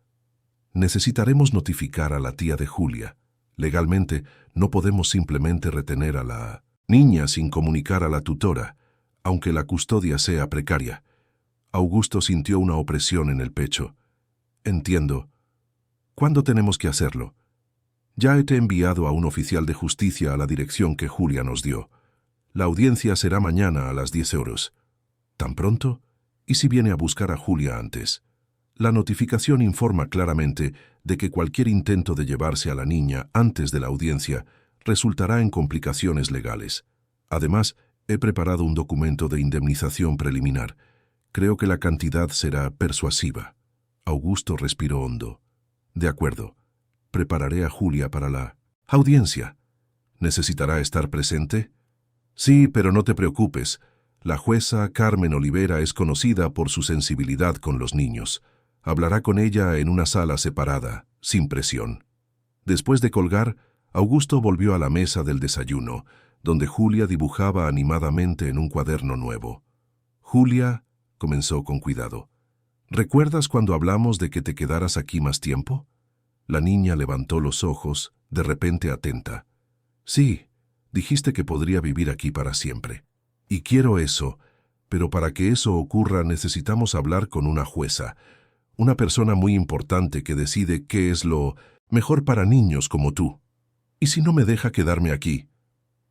Necesitaremos notificar a la tía de Julia. Legalmente, no podemos simplemente retener a la niña sin comunicar a la tutora, aunque la custodia sea precaria. Augusto sintió una opresión en el pecho. Entiendo. ¿Cuándo tenemos que hacerlo? Ya he enviado a un oficial de justicia a la dirección que Julia nos dio. La audiencia será mañana a las 10 horas. ¿Tan pronto? ¿Y si viene a buscar a Julia antes? La notificación informa claramente de que cualquier intento de llevarse a la niña antes de la audiencia resultará en complicaciones legales. Además, he preparado un documento de indemnización preliminar. Creo que la cantidad será persuasiva. Augusto respiró hondo. De acuerdo. Prepararé a Julia para la audiencia. ¿Necesitará estar presente? Sí, pero no te preocupes. La jueza Carmen Olivera es conocida por su sensibilidad con los niños. Hablará con ella en una sala separada, sin presión. Después de colgar, Augusto volvió a la mesa del desayuno, donde Julia dibujaba animadamente en un cuaderno nuevo. «Julia», comenzó con cuidado, «¿recuerdas cuando hablamos de que te quedaras aquí más tiempo?» La niña levantó los ojos, de repente atenta. «Sí, dijiste que podría vivir aquí para siempre. Y quiero eso, pero para que eso ocurra necesitamos hablar con una jueza, una persona muy importante que decide qué es lo mejor para niños como tú. ¿Y si no me deja quedarme aquí?»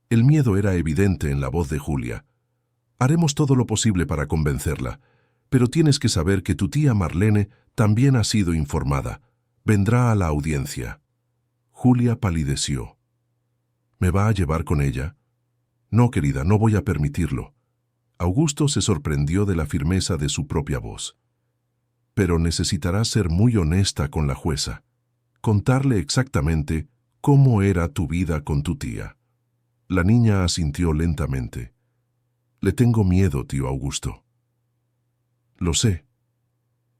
El miedo era evidente en la voz de Julia. «Haremos todo lo posible para convencerla, pero tienes que saber que tu tía Marlene también ha sido informada. Vendrá a la audiencia». Julia palideció. «¿Me va a llevar con ella?» «No, querida, no voy a permitirlo». Augusto se sorprendió de la firmeza de su propia voz. «Pero necesitarás ser muy honesta con la jueza. Contarle exactamente cómo era tu vida con tu tía». La niña asintió lentamente. «Le tengo miedo, tío Augusto». «Lo sé.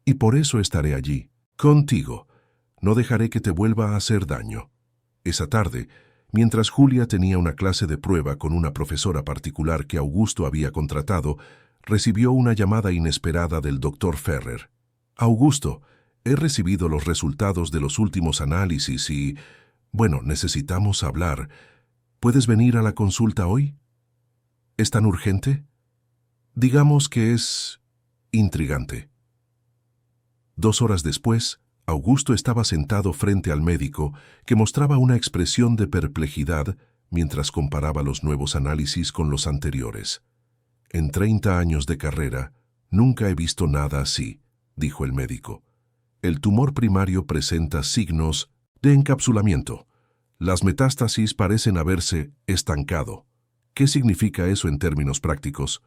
Y por eso estaré allí, contigo. No dejaré que te vuelva a hacer daño». Esa tarde, mientras Julia tenía una clase de prueba con una profesora particular que Augusto había contratado, recibió una llamada inesperada del doctor Ferrer. «Augusto, he recibido los resultados de los últimos análisis y... Bueno, necesitamos hablar. ¿Puedes venir a la consulta hoy? ¿Es tan urgente?» Digamos que es intrigante. 2 horas después, Augusto estaba sentado frente al médico, que mostraba una expresión de perplejidad mientras comparaba los nuevos análisis con los anteriores. En 30 años de carrera, nunca he visto nada así, dijo el médico. El tumor primario presenta signos de encapsulamiento. Las metástasis parecen haberse estancado. ¿Qué significa eso en términos prácticos?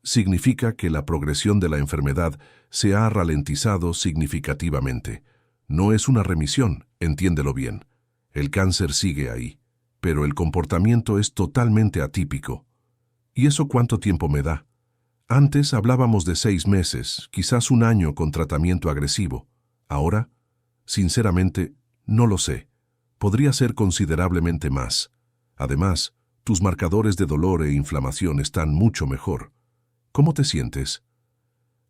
Significa que la progresión de la enfermedad se ha ralentizado significativamente. No es una remisión, entiéndelo bien. El cáncer sigue ahí, pero el comportamiento es totalmente atípico. ¿Y eso cuánto tiempo me da? Antes hablábamos de 6 meses, quizás 1 año con tratamiento agresivo. Ahora, sinceramente, no lo sé. Podría ser considerablemente más. Además, tus marcadores de dolor e inflamación están mucho mejor. ¿Cómo te sientes?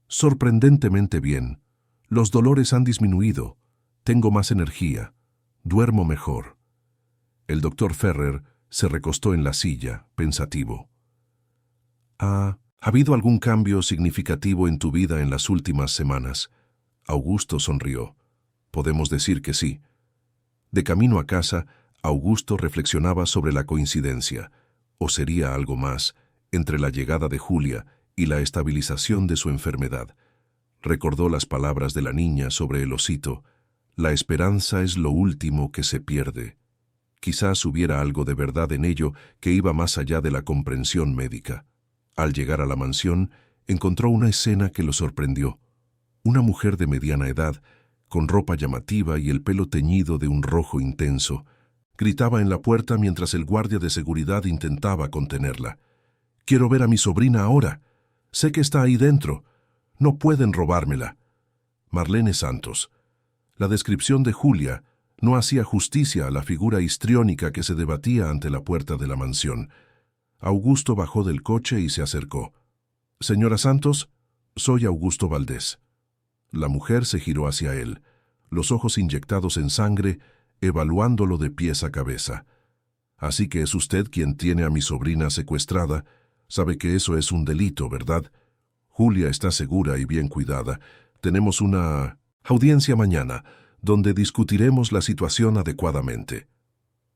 Sorprendentemente bien. Los dolores han disminuido. Tengo más energía. Duermo mejor. El doctor Ferrer se recostó en la silla, pensativo. ¿Ha habido algún cambio significativo en tu vida en las últimas semanas? Augusto sonrió. Podemos decir que sí. De camino a casa, Augusto reflexionaba sobre la coincidencia, o sería algo más, entre la llegada de Julia y la estabilización de su enfermedad. Recordó las palabras de la niña sobre el osito. La esperanza es lo último que se pierde. Quizás hubiera algo de verdad en ello que iba más allá de la comprensión médica. Al llegar a la mansión, encontró una escena que lo sorprendió. Una mujer de mediana edad, con ropa llamativa y el pelo teñido de un rojo intenso, gritaba en la puerta mientras el guardia de seguridad intentaba contenerla. «Quiero ver a mi sobrina ahora. Sé que está ahí dentro. No pueden robármela». Marlene Santos. La descripción de Julia no hacía justicia a la figura histriónica que se debatía ante la puerta de la mansión. Augusto bajó del coche y se acercó. «Señora Santos, soy Augusto Valdés». La mujer se giró hacia él, los ojos inyectados en sangre, evaluándolo de pies a cabeza. «Así que es usted quien tiene a mi sobrina secuestrada. Sabe que eso es un delito, ¿verdad? Julia está segura y bien cuidada. Tenemos una audiencia mañana, donde discutiremos la situación adecuadamente».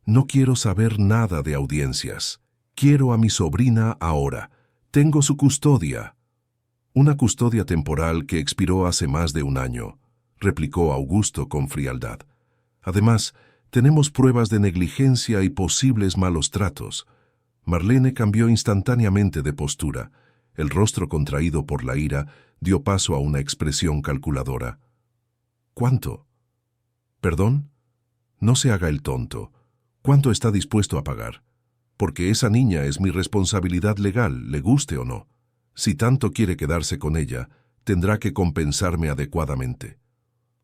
«No quiero saber nada de audiencias. Quiero a mi sobrina ahora. Tengo su custodia». «Una custodia temporal que expiró hace más de 1 año», replicó Augusto con frialdad. «Además, tenemos pruebas de negligencia y posibles malos tratos». Marlene cambió instantáneamente de postura. El rostro contraído por la ira dio paso a una expresión calculadora. «¿Cuánto?» «¿Perdón? No se haga el tonto. ¿Cuánto está dispuesto a pagar? Porque esa niña es mi responsabilidad legal, le guste o no. Si tanto quiere quedarse con ella, tendrá que compensarme adecuadamente».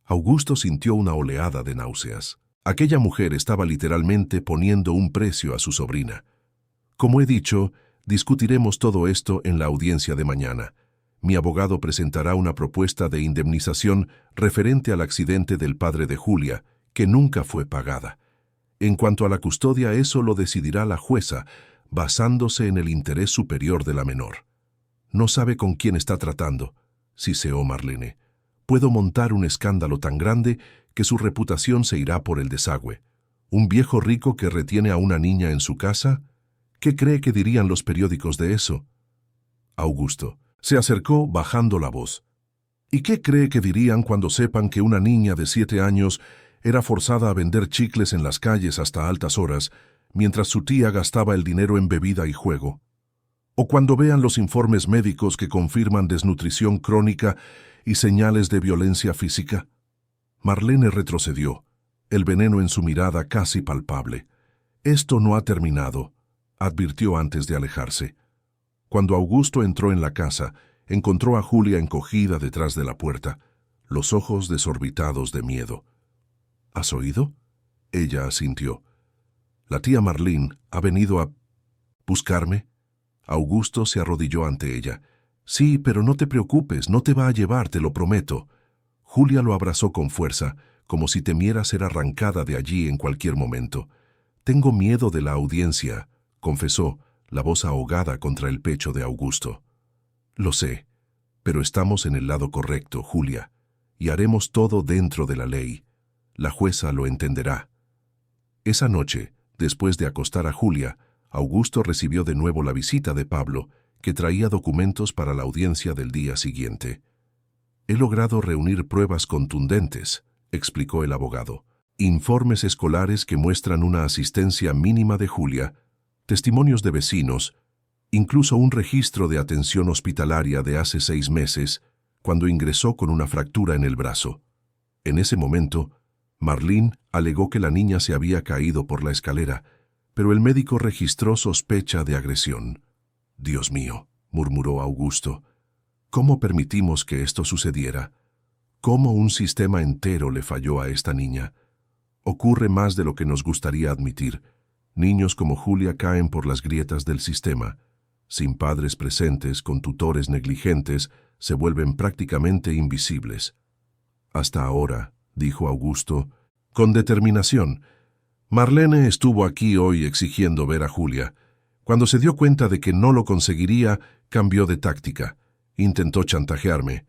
Augusto sintió una oleada de náuseas. Aquella mujer estaba literalmente poniendo un precio a su sobrina. «Como he dicho, discutiremos todo esto en la audiencia de mañana. Mi abogado presentará una propuesta de indemnización referente al accidente del padre de Julia, que nunca fue pagada. En cuanto a la custodia, eso lo decidirá la jueza, basándose en el interés superior de la menor». «No sabe con quién está tratando», siseó Marlene. «Puedo montar un escándalo tan grande que su reputación se irá por el desagüe. ¿Un viejo rico que retiene a una niña en su casa? ¿Qué cree que dirían los periódicos de eso?» Augusto se acercó bajando la voz. «¿Y qué cree que dirían cuando sepan que una niña de 7 años era forzada a vender chicles en las calles hasta altas horas, mientras su tía gastaba el dinero en bebida y juego? ¿O cuando vean los informes médicos que confirman desnutrición crónica y señales de violencia física?» Marlene retrocedió, el veneno en su mirada casi palpable. «Esto no ha terminado», advirtió antes de alejarse. Cuando Augusto entró en la casa, encontró a Julia encogida detrás de la puerta, los ojos desorbitados de miedo. «¿Has oído?», ella asintió. «La tía Marlene ha venido a buscarme». Augusto se arrodilló ante ella. «Sí, pero no te preocupes, no te va a llevar, te lo prometo». Julia lo abrazó con fuerza, como si temiera ser arrancada de allí en cualquier momento. «Tengo miedo de la audiencia», confesó, la voz ahogada contra el pecho de Augusto. «Lo sé, pero estamos en el lado correcto, Julia, y haremos todo dentro de la ley. La jueza lo entenderá. Esa noche, después de acostar a Julia, Augusto recibió de nuevo la visita de Pablo, que traía documentos para la audiencia del día siguiente. «He logrado reunir pruebas contundentes», explicó el abogado. «Informes escolares que muestran una asistencia mínima de Julia, testimonios de vecinos, incluso un registro de atención hospitalaria de hace 6 meses, cuando ingresó con una fractura en el brazo. En ese momento, Marlene alegó que la niña se había caído por la escalera, pero el médico registró sospecha de agresión». «Dios mío», murmuró Augusto, «¿cómo permitimos que esto sucediera? ¿Cómo un sistema entero le falló a esta niña? Ocurre más de lo que nos gustaría admitir. Niños como Julia caen por las grietas del sistema. Sin padres presentes, con tutores negligentes, se vuelven prácticamente invisibles». «Hasta ahora», dijo Augusto, con determinación. «Marlene estuvo aquí hoy exigiendo ver a Julia. Cuando se dio cuenta de que no lo conseguiría, cambió de táctica. Intentó chantajearme».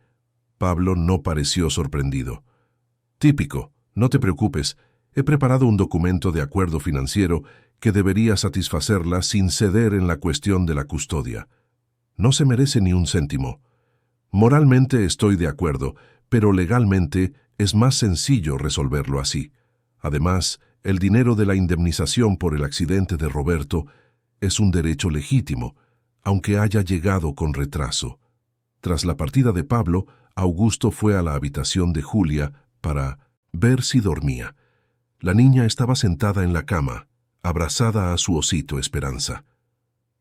Pablo no pareció sorprendido. «Típico, no te preocupes. He preparado un documento de acuerdo financiero que debería satisfacerla sin ceder en la cuestión de la custodia. No se merece ni un céntimo. Moralmente estoy de acuerdo, pero legalmente es más sencillo resolverlo así. Además, el dinero de la indemnización por el accidente de Roberto es un derecho legítimo, aunque haya llegado con retraso». Tras la partida de Pablo, Augusto fue a la habitación de Julia para ver si dormía. La niña estaba sentada en la cama, abrazada a su osito Esperanza.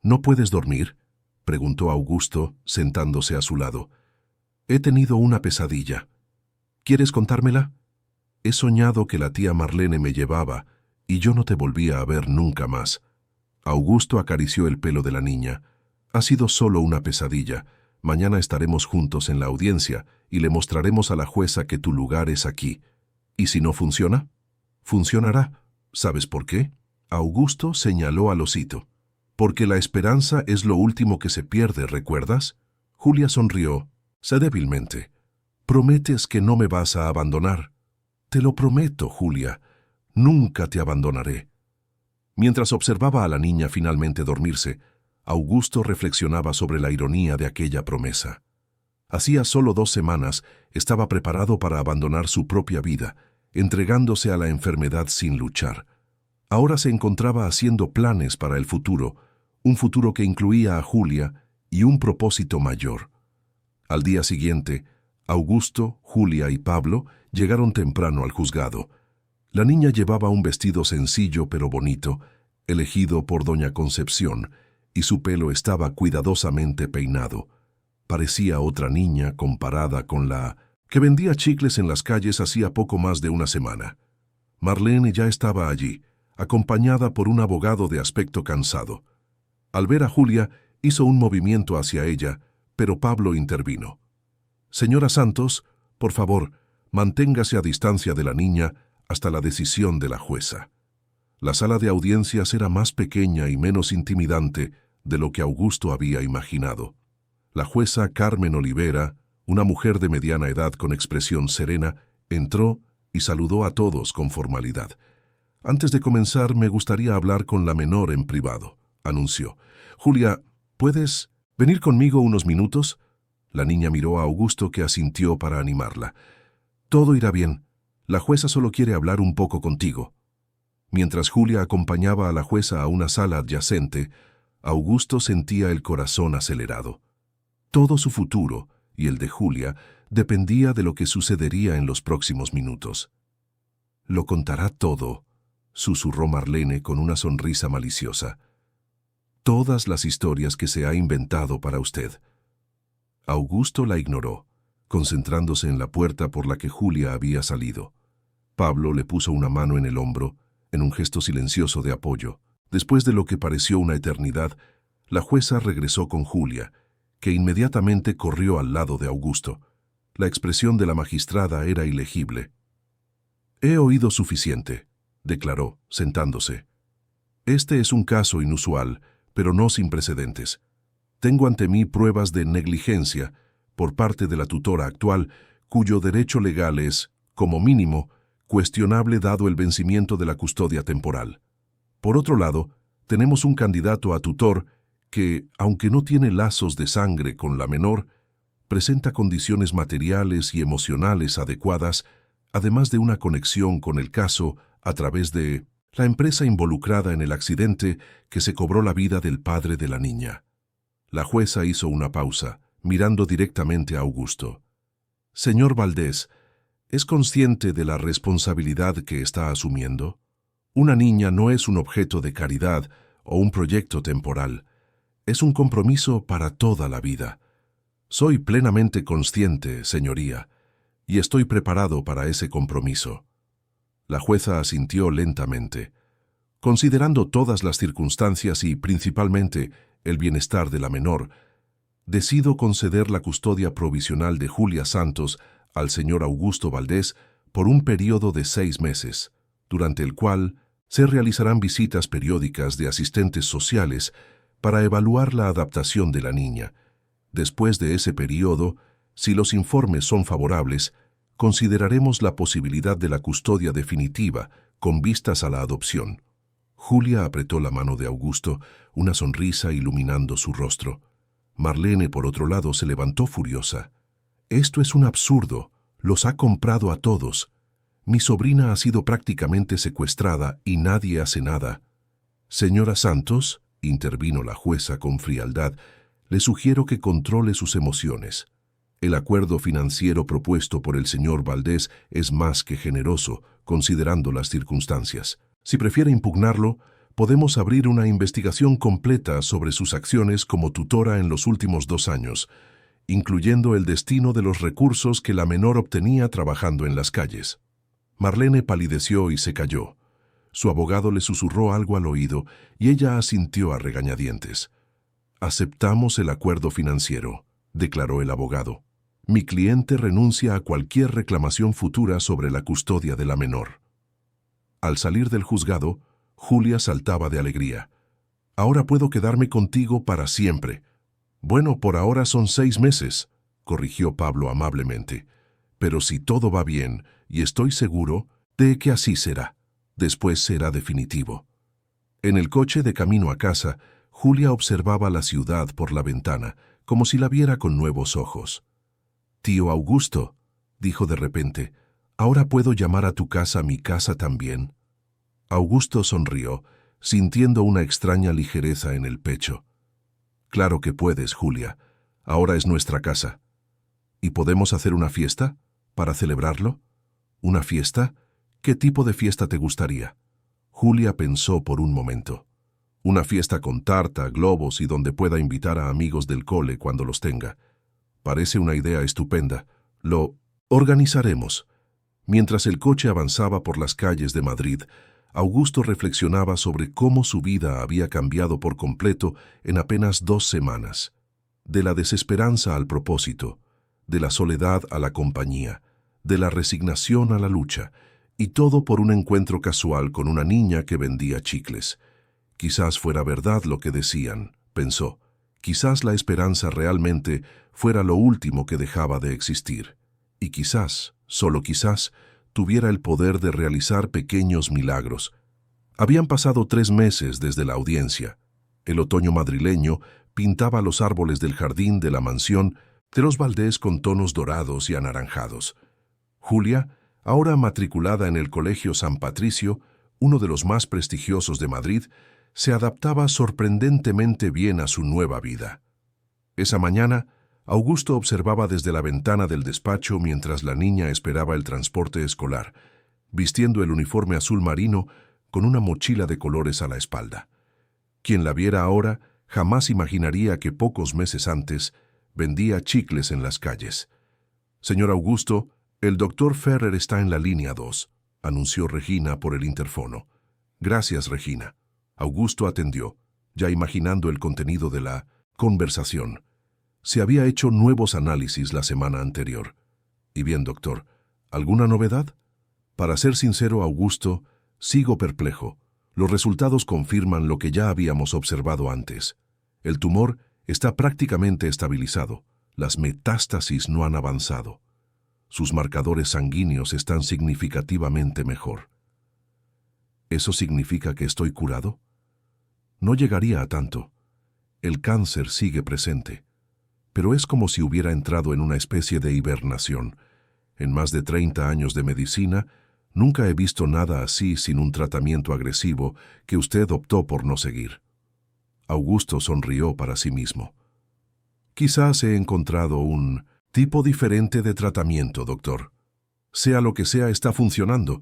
«¿No puedes dormir?», preguntó Augusto, sentándose a su lado. «He tenido una pesadilla. ¿Quieres contármela? He soñado que la tía Marlene me llevaba y yo no te volvía a ver nunca más». Augusto acarició el pelo de la niña. «Ha sido solo una pesadilla. Mañana estaremos juntos en la audiencia y le mostraremos a la jueza que tu lugar es aquí. ¿Y si no funciona?». «Funcionará. ¿Sabes por qué?». Augusto señaló al osito. «Porque la esperanza es lo último que se pierde, ¿recuerdas?». Julia sonrió, débilmente. «¿Prometes que no me vas a abandonar?». «Te lo prometo, Julia. Nunca te abandonaré». Mientras observaba a la niña finalmente dormirse, Augusto reflexionaba sobre la ironía de aquella promesa. Hacía solo 2 semanas estaba preparado para abandonar su propia vida, entregándose a la enfermedad sin luchar. Ahora se encontraba haciendo planes para el futuro, un futuro que incluía a Julia y un propósito mayor. Al día siguiente, Augusto, Julia y Pablo llegaron temprano al juzgado. La niña llevaba un vestido sencillo pero bonito, elegido por doña Concepción, y su pelo estaba cuidadosamente peinado. Parecía otra niña comparada con la que vendía chicles en las calles hacía poco más de una semana. Marlene ya estaba allí, acompañada por un abogado de aspecto cansado. Al ver a Julia, hizo un movimiento hacia ella, pero Pablo intervino. «Señora Santos, por favor, manténgase a distancia de la niña hasta la decisión de la jueza». La sala de audiencias era más pequeña y menos intimidante de lo que Augusto había imaginado. La jueza Carmen Olivera, una mujer de mediana edad con expresión serena, entró y saludó a todos con formalidad. «Antes de comenzar, me gustaría hablar con la menor en privado», anunció. «Julia, ¿puedes venir conmigo unos minutos?». La niña miró a Augusto, que asintió para animarla. «Todo irá bien. La jueza solo quiere hablar un poco contigo». Mientras Julia acompañaba a la jueza a una sala adyacente, Augusto sentía el corazón acelerado. Todo su futuro, y el de Julia, dependía de lo que sucedería en los próximos minutos. «Lo contará todo», susurró Marlene con una sonrisa maliciosa. «Todas las historias que se ha inventado para usted». Augusto la ignoró, concentrándose en la puerta por la que Julia había salido. Pablo le puso una mano en el hombro, en un gesto silencioso de apoyo. Después de lo que pareció una eternidad, la jueza regresó con Julia, que inmediatamente corrió al lado de Augusto. La expresión de la magistrada era ilegible. «He oído suficiente», declaró, sentándose. «Este es un caso inusual, pero no sin precedentes. Tengo ante mí pruebas de negligencia por parte de la tutora actual, cuyo derecho legal es, como mínimo, cuestionable dado el vencimiento de la custodia temporal. Por otro lado, tenemos un candidato a tutor que, aunque no tiene lazos de sangre con la menor, presenta condiciones materiales y emocionales adecuadas, además de una conexión con el caso a través de la empresa involucrada en el accidente que se cobró la vida del padre de la niña. La jueza hizo una pausa, mirando directamente a Augusto. Señor Valdés, ¿es consciente de la responsabilidad que está asumiendo? Una niña no es un objeto de caridad o un proyecto temporal. Es un compromiso para toda la vida. Soy plenamente consciente, señoría, y estoy preparado para ese compromiso. La jueza asintió lentamente. Considerando todas las circunstancias y, principalmente, el bienestar de la menor, decido conceder la custodia provisional de Julia Santos al señor Augusto Valdés por un período de 6 meses, durante el cual se realizarán visitas periódicas de asistentes sociales para evaluar la adaptación de la niña. Después de ese período, si los informes son favorables, consideraremos la posibilidad de la custodia definitiva con vistas a la adopción. Julia apretó la mano de Augusto, una sonrisa iluminando su rostro. Marlene, por otro lado, se levantó furiosa. Esto es un absurdo. Los ha comprado a todos. Mi sobrina ha sido prácticamente secuestrada y nadie hace nada. Señora Santos, intervino la jueza con frialdad, le sugiero que controle sus emociones. El acuerdo financiero propuesto por el señor Valdés es más que generoso, considerando las circunstancias. Si prefiere impugnarlo, podemos abrir una investigación completa sobre sus acciones como tutora en los últimos 2 años, incluyendo el destino de los recursos que la menor obtenía trabajando en las calles. Marlene palideció y se calló. Su abogado le susurró algo al oído y ella asintió a regañadientes. «Aceptamos el acuerdo financiero», declaró el abogado. «Mi cliente renuncia a cualquier reclamación futura sobre la custodia de la menor». Al salir del juzgado, Julia saltaba de alegría. «Ahora puedo quedarme contigo para siempre». «Bueno, por ahora son 6 meses», corrigió Pablo amablemente. «Pero si todo va bien, y estoy seguro de que así será, después será definitivo». En el coche de camino a casa, Julia observaba la ciudad por la ventana, como si la viera con nuevos ojos. «Tío Augusto», dijo de repente, «¿ahora puedo llamar a tu casa mi casa también?» Augusto sonrió, sintiendo una extraña ligereza en el pecho. «Claro que puedes, Julia. Ahora es nuestra casa. ¿Y podemos hacer una fiesta? ¿Para celebrarlo? ¿Una fiesta? ¿Qué tipo de fiesta te gustaría?» Julia pensó por un momento. «Una fiesta con tarta, globos y donde pueda invitar a amigos del cole cuando los tenga. Parece una idea estupenda. Lo organizaremos». Mientras el coche avanzaba por las calles de Madrid, Augusto reflexionaba sobre cómo su vida había cambiado por completo en apenas 2 semanas. De la desesperanza al propósito, de la soledad a la compañía, de la resignación a la lucha, y todo por un encuentro casual con una niña que vendía chicles. Quizás fuera verdad lo que decían, pensó. Quizás la esperanza realmente fuera lo último que dejaba de existir. Y quizás, solo quizás, tuviera el poder de realizar pequeños milagros. Habían pasado 3 meses desde la audiencia. El otoño madrileño pintaba los árboles del jardín de la mansión de los Valdés con tonos dorados y anaranjados. Julia, ahora matriculada en el Colegio San Patricio, uno de los más prestigiosos de Madrid, se adaptaba sorprendentemente bien a su nueva vida. Esa mañana, Augusto observaba desde la ventana del despacho mientras la niña esperaba el transporte escolar, vistiendo el uniforme azul marino con una mochila de colores a la espalda. Quien la viera ahora jamás imaginaría que pocos meses antes vendía chicles en las calles. «Señor Augusto, el doctor Ferrer está en la línea 2», anunció Regina por el interfono. «Gracias, Regina». Augusto atendió, ya imaginando el contenido de la conversación. Se había hecho nuevos análisis la semana anterior. «Y bien, doctor, ¿alguna novedad?» «Para ser sincero, Augusto, sigo perplejo. Los resultados confirman lo que ya habíamos observado antes. El tumor está prácticamente estabilizado. Las metástasis no han avanzado». Sus marcadores sanguíneos están significativamente mejor. ¿Eso significa que estoy curado? No llegaría a tanto. El cáncer sigue presente, pero es como si hubiera entrado en una especie de hibernación. En más de 30 años de medicina, nunca he visto nada así sin un tratamiento agresivo que usted optó por no seguir. Augusto sonrió para sí mismo. Quizás he encontrado un tipo diferente de tratamiento, doctor. Sea lo que sea, está funcionando.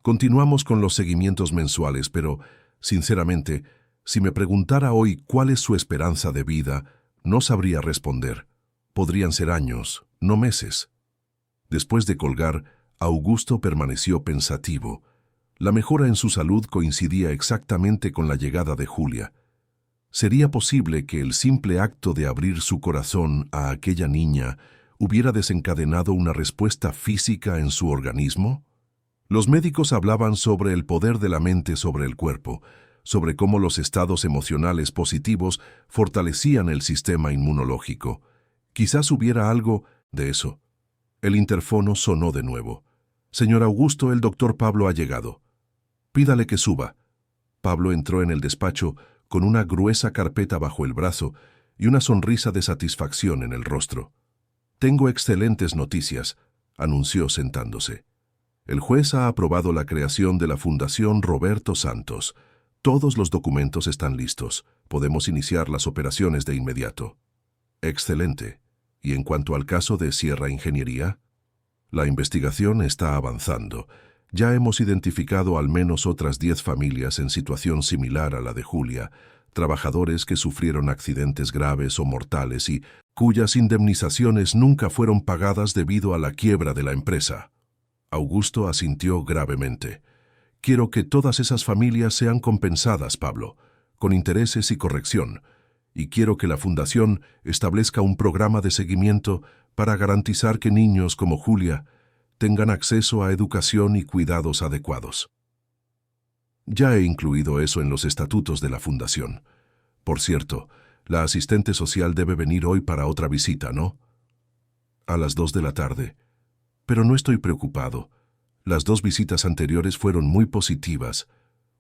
Continuamos con los seguimientos mensuales, pero, sinceramente, si me preguntara hoy cuál es su esperanza de vida, no sabría responder. Podrían ser años, no meses. Después de colgar, Augusto permaneció pensativo. La mejora en su salud coincidía exactamente con la llegada de Julia. ¿Sería posible que el simple acto de abrir su corazón a aquella niña hubiera desencadenado una respuesta física en su organismo? Los médicos hablaban sobre el poder de la mente sobre el cuerpo, sobre cómo los estados emocionales positivos fortalecían el sistema inmunológico. Quizás hubiera algo de eso. El interfono sonó de nuevo. «Señor Augusto, el doctor Pablo ha llegado. Pídale que suba». Pablo entró en el despacho con una gruesa carpeta bajo el brazo y una sonrisa de satisfacción en el rostro. «Tengo excelentes noticias», anunció sentándose. «El juez ha aprobado la creación de la Fundación Roberto Santos. Todos los documentos están listos. Podemos iniciar las operaciones de inmediato». «Excelente. ¿Y en cuanto al caso de Sierra Ingeniería?» «La investigación está avanzando. Ya hemos identificado al menos otras 10 familias en situación similar a la de Julia, trabajadores que sufrieron accidentes graves o mortales y cuyas indemnizaciones nunca fueron pagadas debido a la quiebra de la empresa». Augusto asintió gravemente. «Quiero que todas esas familias sean compensadas, Pablo, con intereses y corrección, y quiero que la Fundación establezca un programa de seguimiento para garantizar que niños como Julia tengan acceso a educación y cuidados adecuados. Ya he incluido eso en los estatutos de la Fundación. Por cierto, la asistente social debe venir hoy para otra visita, ¿no?» «A las 2 de la tarde. Pero no estoy preocupado. Las 2 visitas anteriores fueron muy positivas.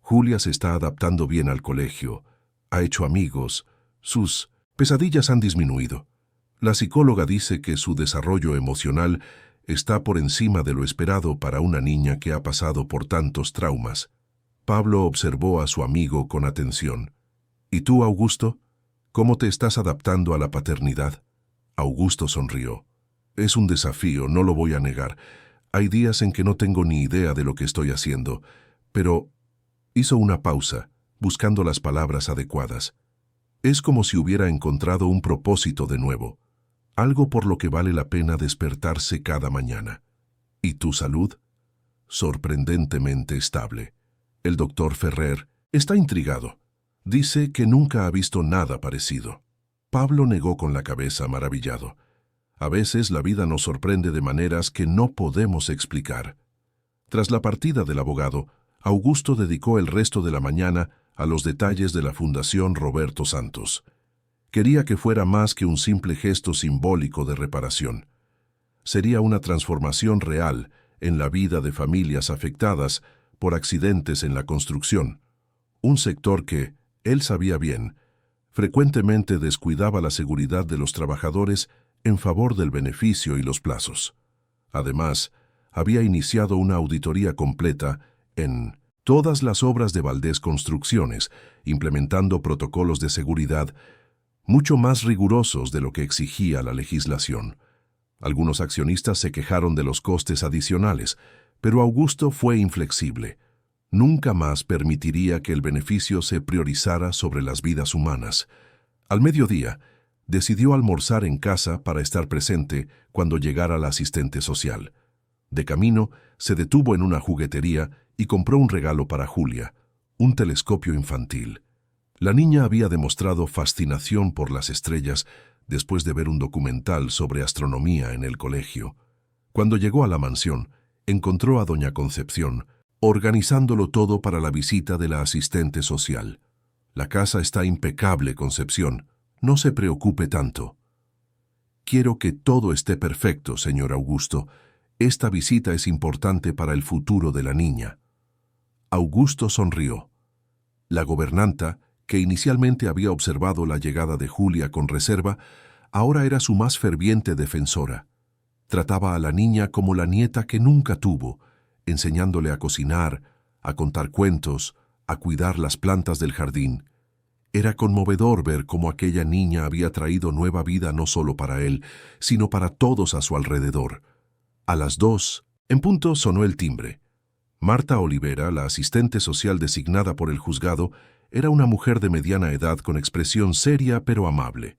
Julia se está adaptando bien al colegio, ha hecho amigos, sus pesadillas han disminuido. La psicóloga dice que su desarrollo emocional está por encima de lo esperado para una niña que ha pasado por tantos traumas». Pablo observó a su amigo con atención. «¿Y tú, Augusto? ¿Cómo te estás adaptando a la paternidad?» Augusto sonrió. «Es un desafío, no lo voy a negar. Hay días en que no tengo ni idea de lo que estoy haciendo, pero…» Hizo una pausa, buscando las palabras adecuadas. «Es como si hubiera encontrado un propósito de nuevo, algo por lo que vale la pena despertarse cada mañana». «¿Y tu salud?» «Sorprendentemente estable. El doctor Ferrer está intrigado. Dice que nunca ha visto nada parecido». Pablo negó con la cabeza maravillado. «A veces la vida nos sorprende de maneras que no podemos explicar». Tras la partida del abogado, Augusto dedicó el resto de la mañana a los detalles de la Fundación Roberto Santos. Quería que fuera más que un simple gesto simbólico de reparación. Sería una transformación real en la vida de familias afectadas por accidentes en la construcción, un sector que, él sabía bien, frecuentemente descuidaba la seguridad de los trabajadores en favor del beneficio y los plazos. Además, había iniciado una auditoría completa en todas las obras de Valdés Construcciones, implementando protocolos de seguridad mucho más rigurosos de lo que exigía la legislación. Algunos accionistas se quejaron de los costes adicionales, pero Augusto fue inflexible. Nunca más permitiría que el beneficio se priorizara sobre las vidas humanas. Al mediodía, decidió almorzar en casa para estar presente cuando llegara la asistente social. De camino, se detuvo en una juguetería y compró un regalo para Julia, un telescopio infantil. La niña había demostrado fascinación por las estrellas después de ver un documental sobre astronomía en el colegio. Cuando llegó a la mansión, encontró a doña Concepción, organizándolo todo para la visita de la asistente social. «La casa está impecable, Concepción. No se preocupe tanto». «Quiero que todo esté perfecto, señor Augusto. Esta visita es importante para el futuro de la niña. Augusto sonrió. La gobernanta, que inicialmente había observado la llegada de Julia con reserva, ahora era su más ferviente defensora. Trataba a la niña como la nieta que nunca tuvo, enseñándole a cocinar, a contar cuentos, a cuidar las plantas del jardín. Era conmovedor ver cómo aquella niña había traído nueva vida no solo para él, sino para todos a su alrededor. A las 2, en punto, sonó el timbre. Marta Olivera, la asistente social designada por el juzgado, era una mujer de mediana edad con expresión seria pero amable.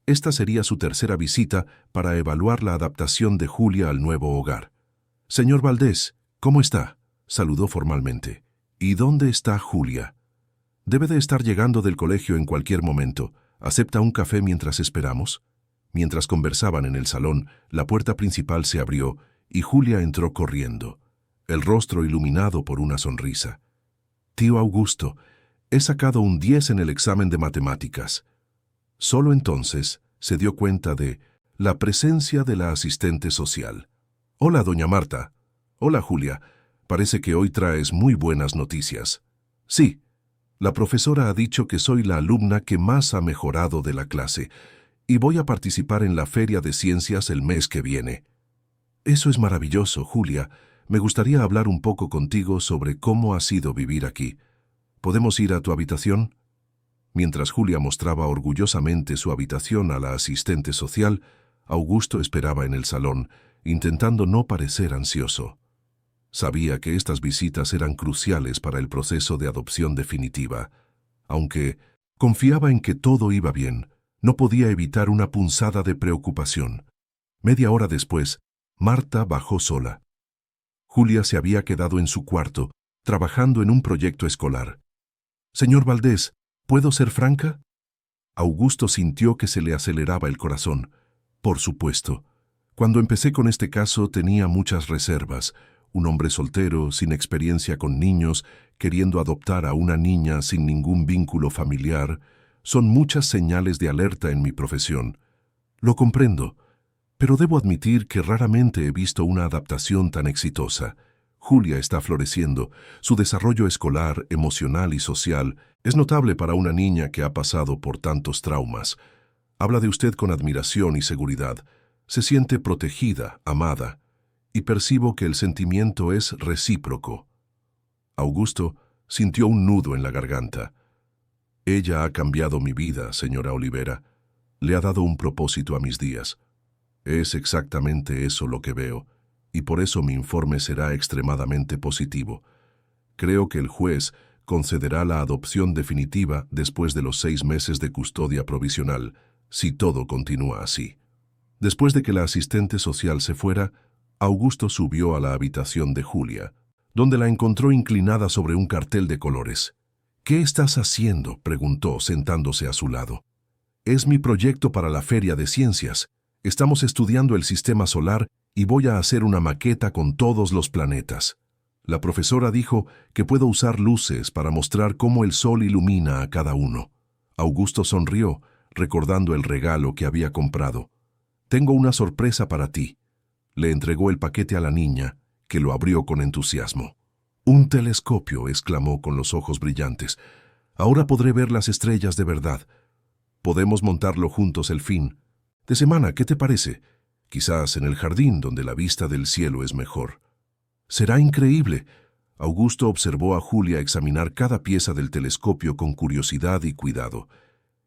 Esta sería su tercera visita para evaluar la adaptación de Julia al nuevo hogar. «Señor Valdés, ¿cómo está?», saludó formalmente. «¿Y dónde está Julia?». «Debe de estar llegando del colegio en cualquier momento. ¿Acepta un café mientras esperamos?». Mientras conversaban en el salón, la puerta principal se abrió y Julia entró corriendo, el rostro iluminado por una sonrisa. «Tío Augusto, he sacado un 10 en el examen de matemáticas». Solo entonces se dio cuenta de la presencia de la asistente social. «Hola, doña Marta». «Hola, Julia. Parece que hoy traes muy buenas noticias». «Sí. La profesora ha dicho que soy la alumna que más ha mejorado de la clase y voy a participar en la Feria de Ciencias el mes que viene». «Eso es maravilloso, Julia. Me gustaría hablar un poco contigo sobre cómo ha sido vivir aquí. ¿Podemos ir a tu habitación?». Mientras Julia mostraba orgullosamente su habitación a la asistente social, Augusto esperaba en el salón, intentando no parecer ansioso. Sabía que estas visitas eran cruciales para el proceso de adopción definitiva. Aunque confiaba en que todo iba bien, no podía evitar una punzada de preocupación. Media hora después, Marta bajó sola. Julia se había quedado en su cuarto, trabajando en un proyecto escolar. «Señor Valdés, ¿puedo ser franca?». Augusto sintió que se le aceleraba el corazón. «Por supuesto. Cuando empecé con este caso tenía muchas reservas. Un hombre soltero, sin experiencia con niños, queriendo adoptar a una niña sin ningún vínculo familiar. Son muchas señales de alerta en mi profesión. Lo comprendo, pero debo admitir que raramente he visto una adaptación tan exitosa. Julia está floreciendo. Su desarrollo escolar, emocional y social es notable para una niña que ha pasado por tantos traumas. Habla de usted con admiración y seguridad. Se siente protegida, amada, y percibo que el sentimiento es recíproco». Augusto sintió un nudo en la garganta. «Ella ha cambiado mi vida, señora Olivera. Le ha dado un propósito a mis días. Es exactamente eso lo que veo, y por eso mi informe será extremadamente positivo. Creo que el juez concederá la adopción definitiva después de los 6 meses de custodia provisional, si todo continúa así». Después de que la asistente social se fuera, Augusto subió a la habitación de Julia, donde la encontró inclinada sobre un cartel de colores. «¿Qué estás haciendo?», preguntó, sentándose a su lado. «Es mi proyecto para la Feria de Ciencias. Estamos estudiando el sistema solar y voy a hacer una maqueta con todos los planetas. La profesora dijo que puedo usar luces para mostrar cómo el sol ilumina a cada uno». Augusto sonrió, recordando el regalo que había comprado. «Tengo una sorpresa para ti». Le entregó el paquete a la niña, que lo abrió con entusiasmo. «Un telescopio», exclamó con los ojos brillantes. «Ahora podré ver las estrellas de verdad. Podemos montarlo juntos el fin de semana, ¿qué te parece? Quizás en el jardín, donde la vista del cielo es mejor». «Será increíble». Augusto observó a Julia examinar cada pieza del telescopio con curiosidad y cuidado.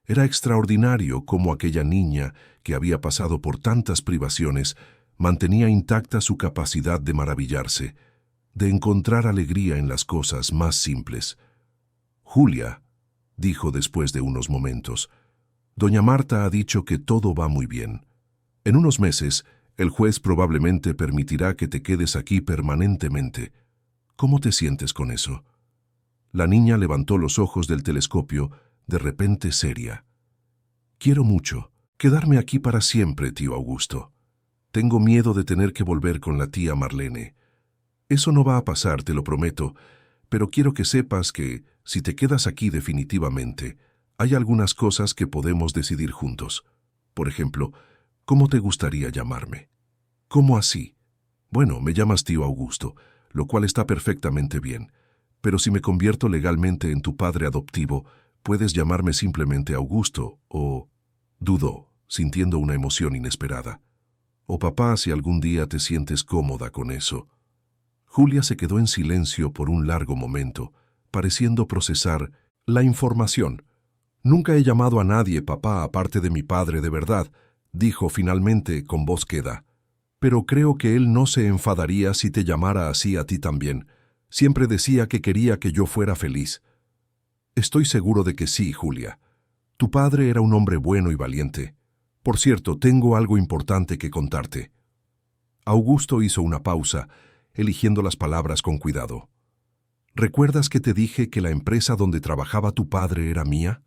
Era extraordinario cómo aquella niña, que había pasado por tantas privaciones, mantenía intacta su capacidad de maravillarse, de encontrar alegría en las cosas más simples. «Julia», dijo después de unos momentos, «doña Marta ha dicho que todo va muy bien. En unos meses, el juez probablemente permitirá que te quedes aquí permanentemente. ¿Cómo te sientes con eso?». La niña levantó los ojos del telescopio, de repente seria. «Quiero mucho quedarme aquí para siempre, tío Augusto. Tengo miedo de tener que volver con la tía Marlene. Eso no va a pasar, te lo prometo, pero quiero que sepas que, si te quedas aquí definitivamente, hay algunas cosas que podemos decidir juntos. Por ejemplo, ¿cómo te gustaría llamarme?». «¿Cómo así?». Bueno, me llamas tío Augusto, lo cual está perfectamente bien. Pero si me convierto legalmente en tu padre adoptivo, puedes llamarme simplemente Augusto o... Dudó, sintiendo una emoción inesperada. O papá si algún día te sientes cómoda con eso. Julia se quedó en silencio por un largo momento, pareciendo procesar la información. Nunca he llamado a nadie papá aparte de mi padre de verdad, dijo finalmente con voz queda. Pero creo que él no se enfadaría si te llamara así a ti también. Siempre decía que quería que yo fuera feliz. Estoy seguro de que sí, Julia. Tu padre era un hombre bueno y valiente. Por cierto, tengo algo importante que contarte. Augusto hizo una pausa, eligiendo las palabras con cuidado. ¿Recuerdas que te dije que la empresa donde trabajaba tu padre era mía?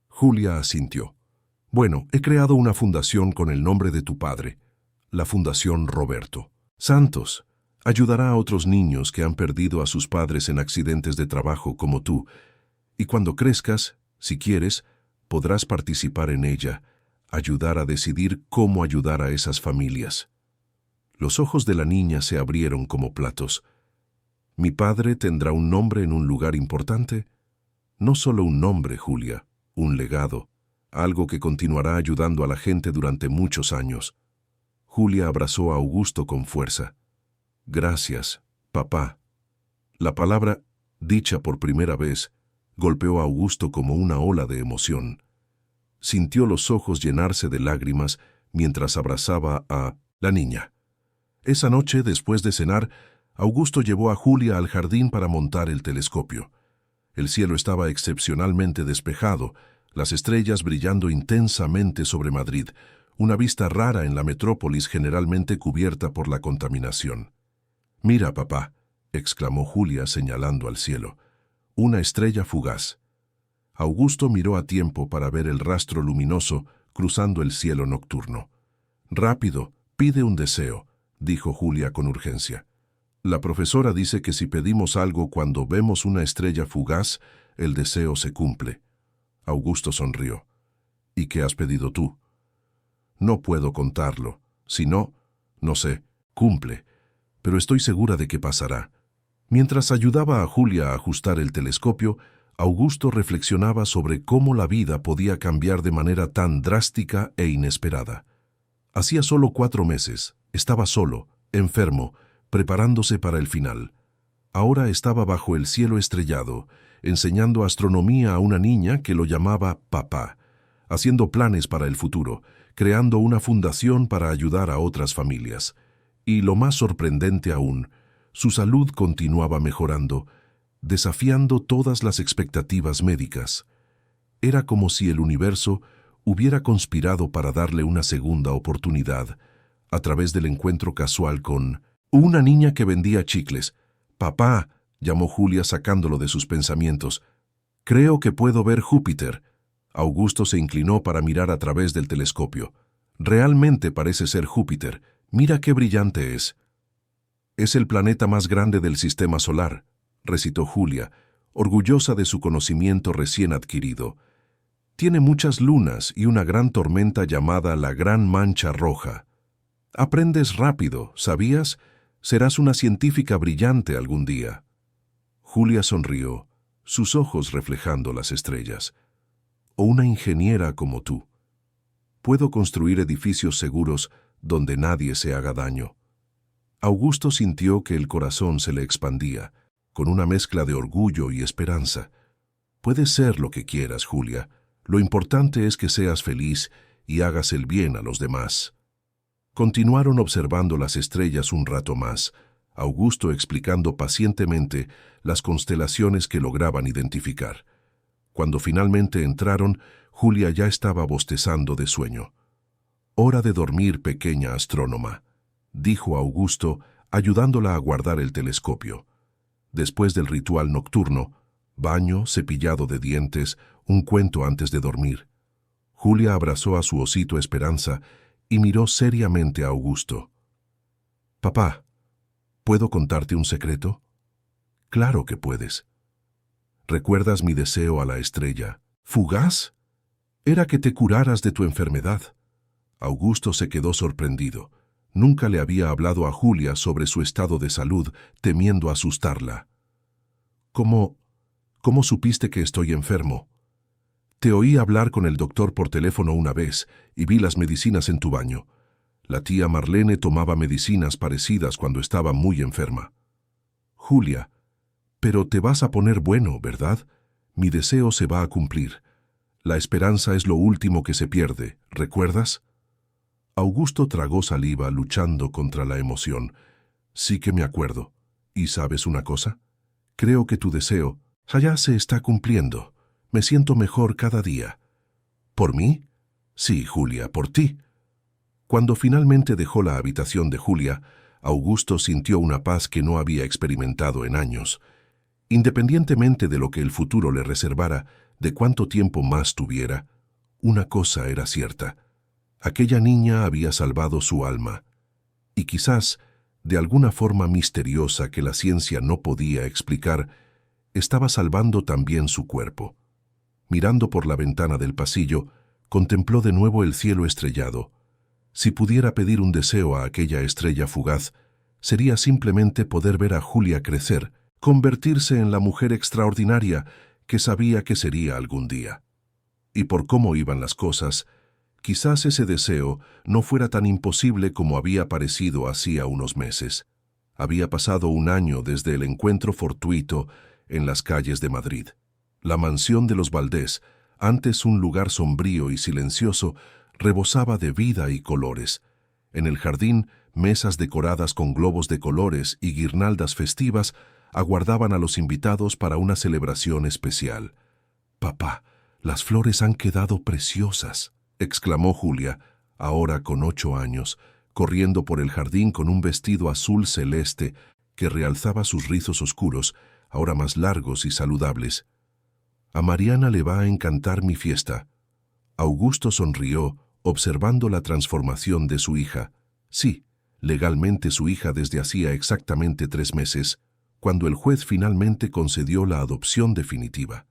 Julia asintió. Bueno, he creado una fundación con el nombre de tu padre, la Fundación Roberto Santos. Ayudará a otros niños que han perdido a sus padres en accidentes de trabajo como tú, y cuando crezcas, si quieres, podrás participar en ella, ayudar a decidir cómo ayudar a esas familias. Los ojos de la niña se abrieron como platos. ¿Mi padre tendrá un nombre en un lugar importante? No solo un nombre, Julia, un legado, algo que continuará ayudando a la gente durante muchos años. Julia abrazó a Augusto con fuerza. Gracias, papá. La palabra, dicha por primera vez, golpeó a Augusto como una ola de emoción. Sintió los ojos llenarse de lágrimas mientras abrazaba a la niña. Esa noche, después de cenar, Augusto llevó a Julia al jardín para montar el telescopio. El cielo estaba excepcionalmente despejado, las estrellas brillando intensamente sobre Madrid, una vista rara en la metrópolis generalmente cubierta por la contaminación. «Mira, papá», exclamó Julia señalando al cielo, «una estrella fugaz». Augusto miró a tiempo para ver el rastro luminoso cruzando el cielo nocturno. «Rápido, pide un deseo», dijo Julia con urgencia. «La profesora dice que si pedimos algo cuando vemos una estrella fugaz, el deseo se cumple». Augusto sonrió. «¿Y qué has pedido tú?» «No puedo contarlo. Si no, no sé, cumple. Pero estoy segura de que pasará». Mientras ayudaba a Julia a ajustar el telescopio, Augusto reflexionaba sobre cómo la vida podía cambiar de manera tan drástica e inesperada. Hacía solo 4 meses, estaba solo, enfermo, preparándose para el final. Ahora estaba bajo el cielo estrellado, enseñando astronomía a una niña que lo llamaba papá, haciendo planes para el futuro, creando una fundación para ayudar a otras familias. Y lo más sorprendente aún, su salud continuaba mejorando, desafiando todas las expectativas médicas. Era como si el universo hubiera conspirado para darle una segunda oportunidad, a través del encuentro casual con una niña que vendía chicles. «Papá», llamó Julia sacándolo de sus pensamientos, «creo que puedo ver Júpiter». Augusto se inclinó para mirar a través del telescopio. «Realmente parece ser Júpiter. Mira qué brillante es». «Es el planeta más grande del sistema solar», recitó Julia, orgullosa de su conocimiento recién adquirido. «Tiene muchas lunas y una gran tormenta llamada la Gran Mancha Roja. Aprendes rápido, ¿sabías? Serás una científica brillante algún día». Julia sonrió, sus ojos reflejando las estrellas. «O una ingeniera como tú. Puedo construir edificios seguros donde nadie se haga daño». Augusto sintió que el corazón se le expandía, con una mezcla de orgullo y esperanza. «Puedes ser lo que quieras, Julia. Lo importante es que seas feliz y hagas el bien a los demás». Continuaron observando las estrellas un rato más, Augusto explicando pacientemente las constelaciones que lograban identificar. Cuando finalmente entraron, Julia ya estaba bostezando de sueño. «Hora de dormir, pequeña astrónoma», dijo Augusto, ayudándola a guardar el telescopio. Después del ritual nocturno, baño, cepillado de dientes, un cuento antes de dormir. Julia abrazó a su osito Esperanza y miró seriamente a Augusto. «Papá, ¿puedo contarte un secreto?» «Claro que puedes». «¿Recuerdas mi deseo a la estrella fugaz? Era que te curaras de tu enfermedad». Augusto se quedó sorprendido. Nunca le había hablado a Julia sobre su estado de salud, temiendo asustarla. ¿Cómo supiste que estoy enfermo? Te oí hablar con el doctor por teléfono una vez y vi las medicinas en tu baño. La tía Marlene tomaba medicinas parecidas cuando estaba muy enferma. Julia, pero te vas a poner bueno, ¿verdad? Mi deseo se va a cumplir. La esperanza es lo último que se pierde, ¿recuerdas? Augusto tragó saliva luchando contra la emoción. Sí que me acuerdo. ¿Y sabes una cosa? Creo que tu deseo ya se está cumpliendo. Me siento mejor cada día. ¿Por mí? Sí, Julia, por ti. Cuando finalmente dejó la habitación de Julia, Augusto sintió una paz que no había experimentado en años. Independientemente de lo que el futuro le reservara, de cuánto tiempo más tuviera, una cosa era cierta. Aquella niña había salvado su alma. Y quizás, de alguna forma misteriosa que la ciencia no podía explicar, estaba salvando también su cuerpo. Mirando por la ventana del pasillo, contempló de nuevo el cielo estrellado. Si pudiera pedir un deseo a aquella estrella fugaz, sería simplemente poder ver a Julia crecer, convertirse en la mujer extraordinaria que sabía que sería algún día. Y por cómo iban las cosas, quizás ese deseo no fuera tan imposible como había parecido hacía unos meses. Había pasado un año desde el encuentro fortuito en las calles de Madrid. La mansión de los Valdés, antes un lugar sombrío y silencioso, rebosaba de vida y colores. En el jardín, mesas decoradas con globos de colores y guirnaldas festivas aguardaban a los invitados para una celebración especial. «Papá, las flores han quedado preciosas», exclamó Julia, ahora con 8 años, corriendo por el jardín con un vestido azul celeste que realzaba sus rizos oscuros, ahora más largos y saludables. «A Mariana le va a encantar mi fiesta». Augusto sonrió, observando la transformación de su hija. Sí, legalmente su hija desde hacía exactamente 3 meses, cuando el juez finalmente concedió la adopción definitiva.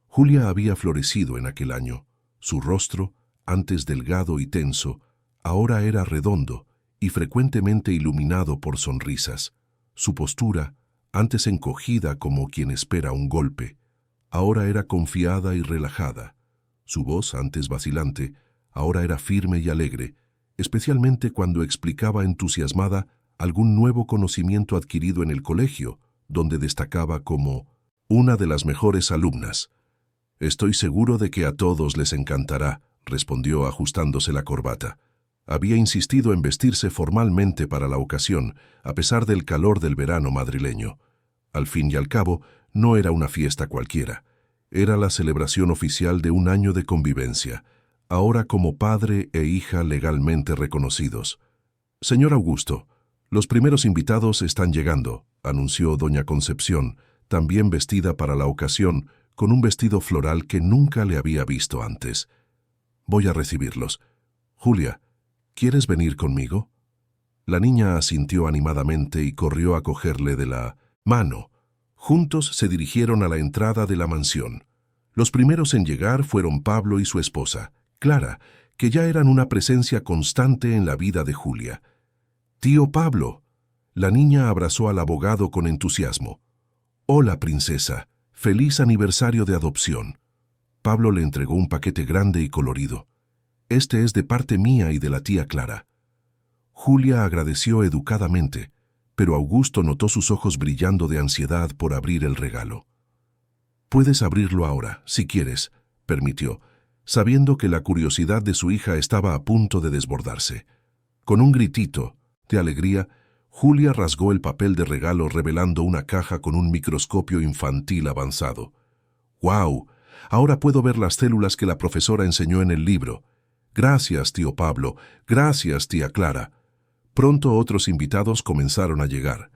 Julia había florecido en aquel año. Su rostro, antes delgado y tenso, ahora era redondo y frecuentemente iluminado por sonrisas. Su postura, antes encogida como quien espera un golpe, ahora era confiada y relajada. Su voz, antes vacilante, ahora era firme y alegre, especialmente cuando explicaba entusiasmada algún nuevo conocimiento adquirido en el colegio, donde destacaba como una de las mejores alumnas. «Estoy seguro de que a todos les encantará», respondió ajustándose la corbata. Había insistido en vestirse formalmente para la ocasión, a pesar del calor del verano madrileño. Al fin y al cabo, no era una fiesta cualquiera. Era la celebración oficial de un año de convivencia, ahora como padre e hija legalmente reconocidos. «Señor Augusto, los primeros invitados están llegando», anunció doña Concepción, también vestida para la ocasión, con un vestido floral que nunca le había visto antes. «Voy a recibirlos. Julia, ¿quieres venir conmigo?» La niña asintió animadamente y corrió a cogerle de la mano. Juntos se dirigieron a la entrada de la mansión. Los primeros en llegar fueron Pablo y su esposa, Clara, que ya eran una presencia constante en la vida de Julia. «Tío Pablo». La niña abrazó al abogado con entusiasmo. «Hola, princesa. Feliz aniversario de adopción». Pablo le entregó un paquete grande y colorido. «Este es de parte mía y de la tía Clara». Julia agradeció educadamente, pero Augusto notó sus ojos brillando de ansiedad por abrir el regalo. «Puedes abrirlo ahora, si quieres», permitió, sabiendo que la curiosidad de su hija estaba a punto de desbordarse. Con un gritito de alegría, Julia rasgó el papel de regalo revelando una caja con un microscopio infantil avanzado. «¡Guau! Ahora puedo ver las células que la profesora enseñó en el libro. Gracias, tío Pablo. Gracias, tía Clara». Pronto otros invitados comenzaron a llegar.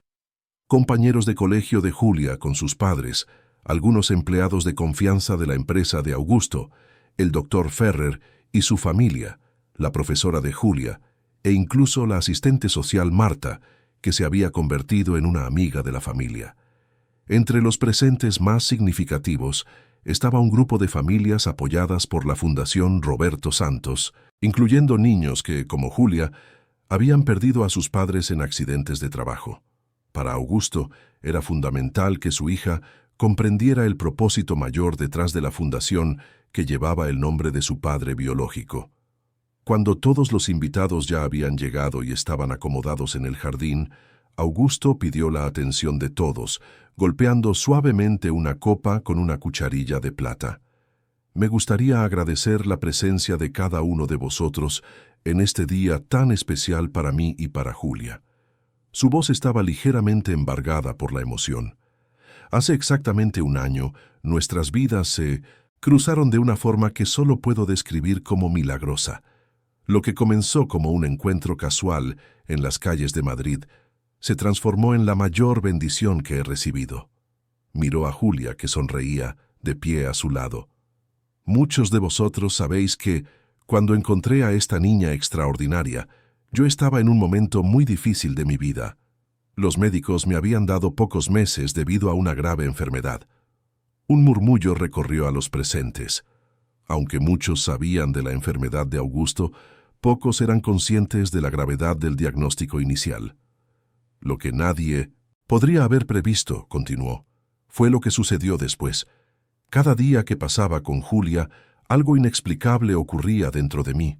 Compañeros de colegio de Julia con sus padres, algunos empleados de confianza de la empresa de Augusto, el doctor Ferrer y su familia, la profesora de Julia, e incluso la asistente social Marta, que se había convertido en una amiga de la familia. Entre los presentes más significativos estaba un grupo de familias apoyadas por la Fundación Roberto Santos, incluyendo niños que, como Julia, Habían perdido a sus padres en accidentes de trabajo. Para Augusto era fundamental que su hija comprendiera el propósito mayor detrás de la fundación que llevaba el nombre de su padre biológico. Cuando todos los invitados ya habían llegado y estaban acomodados en el jardín, Augusto pidió la atención de todos, golpeando suavemente una copa con una cucharilla de plata. Me gustaría agradecer la presencia de cada uno de vosotros en este día tan especial para mí y para Julia. Su voz estaba ligeramente embargada por la emoción. Hace exactamente un año, nuestras vidas se cruzaron de una forma que solo puedo describir como milagrosa. Lo que comenzó como un encuentro casual en las calles de Madrid se transformó en la mayor bendición que he recibido. Miró a Julia, que sonreía, de pie a su lado. Muchos de vosotros sabéis que, cuando encontré a esta niña extraordinaria, yo estaba en un momento muy difícil de mi vida. Los médicos me habían dado pocos meses debido a una grave enfermedad. Un murmullo recorrió a los presentes. Aunque muchos sabían de la enfermedad de Augusto, pocos eran conscientes de la gravedad del diagnóstico inicial. Lo que nadie podría haber previsto, continuó, fue lo que sucedió después. Cada día que pasaba con Julia, algo inexplicable ocurría dentro de mí.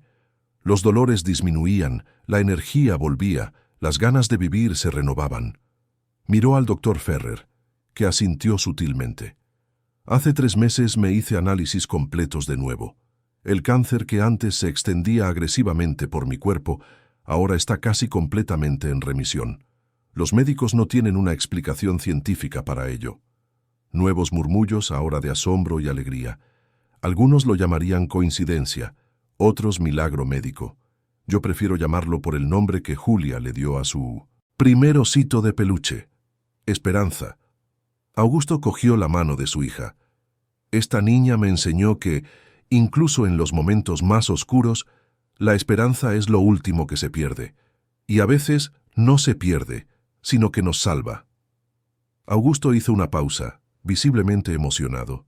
Los dolores disminuían, la energía volvía, las ganas de vivir se renovaban. Miró al doctor Ferrer, que asintió sutilmente. Hace 3 meses me hice análisis completos de nuevo. El cáncer que antes se extendía agresivamente por mi cuerpo, ahora está casi completamente en remisión. Los médicos no tienen una explicación científica para ello. Nuevos murmullos ahora de asombro y alegría. Algunos lo llamarían coincidencia, otros milagro médico. Yo prefiero llamarlo por el nombre que Julia le dio a su primer osito de peluche, Esperanza. Augusto cogió la mano de su hija. Esta niña me enseñó que, incluso en los momentos más oscuros, la esperanza es lo último que se pierde. Y a veces no se pierde, sino que nos salva. Augusto hizo una pausa, visiblemente emocionado.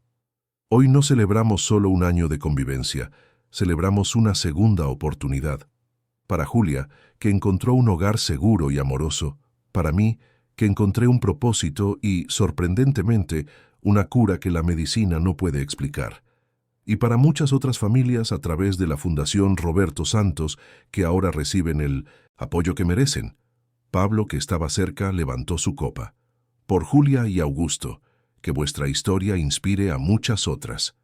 Hoy no celebramos solo un año de convivencia, celebramos una segunda oportunidad. Para Julia, que encontró un hogar seguro y amoroso. Para mí, que encontré un propósito y, sorprendentemente, una cura que la medicina no puede explicar. Y para muchas otras familias a través de la Fundación Roberto Santos, que ahora reciben el apoyo que merecen. Pablo, que estaba cerca, levantó su copa. Por Julia y Augusto, que vuestra historia inspire a muchas otras.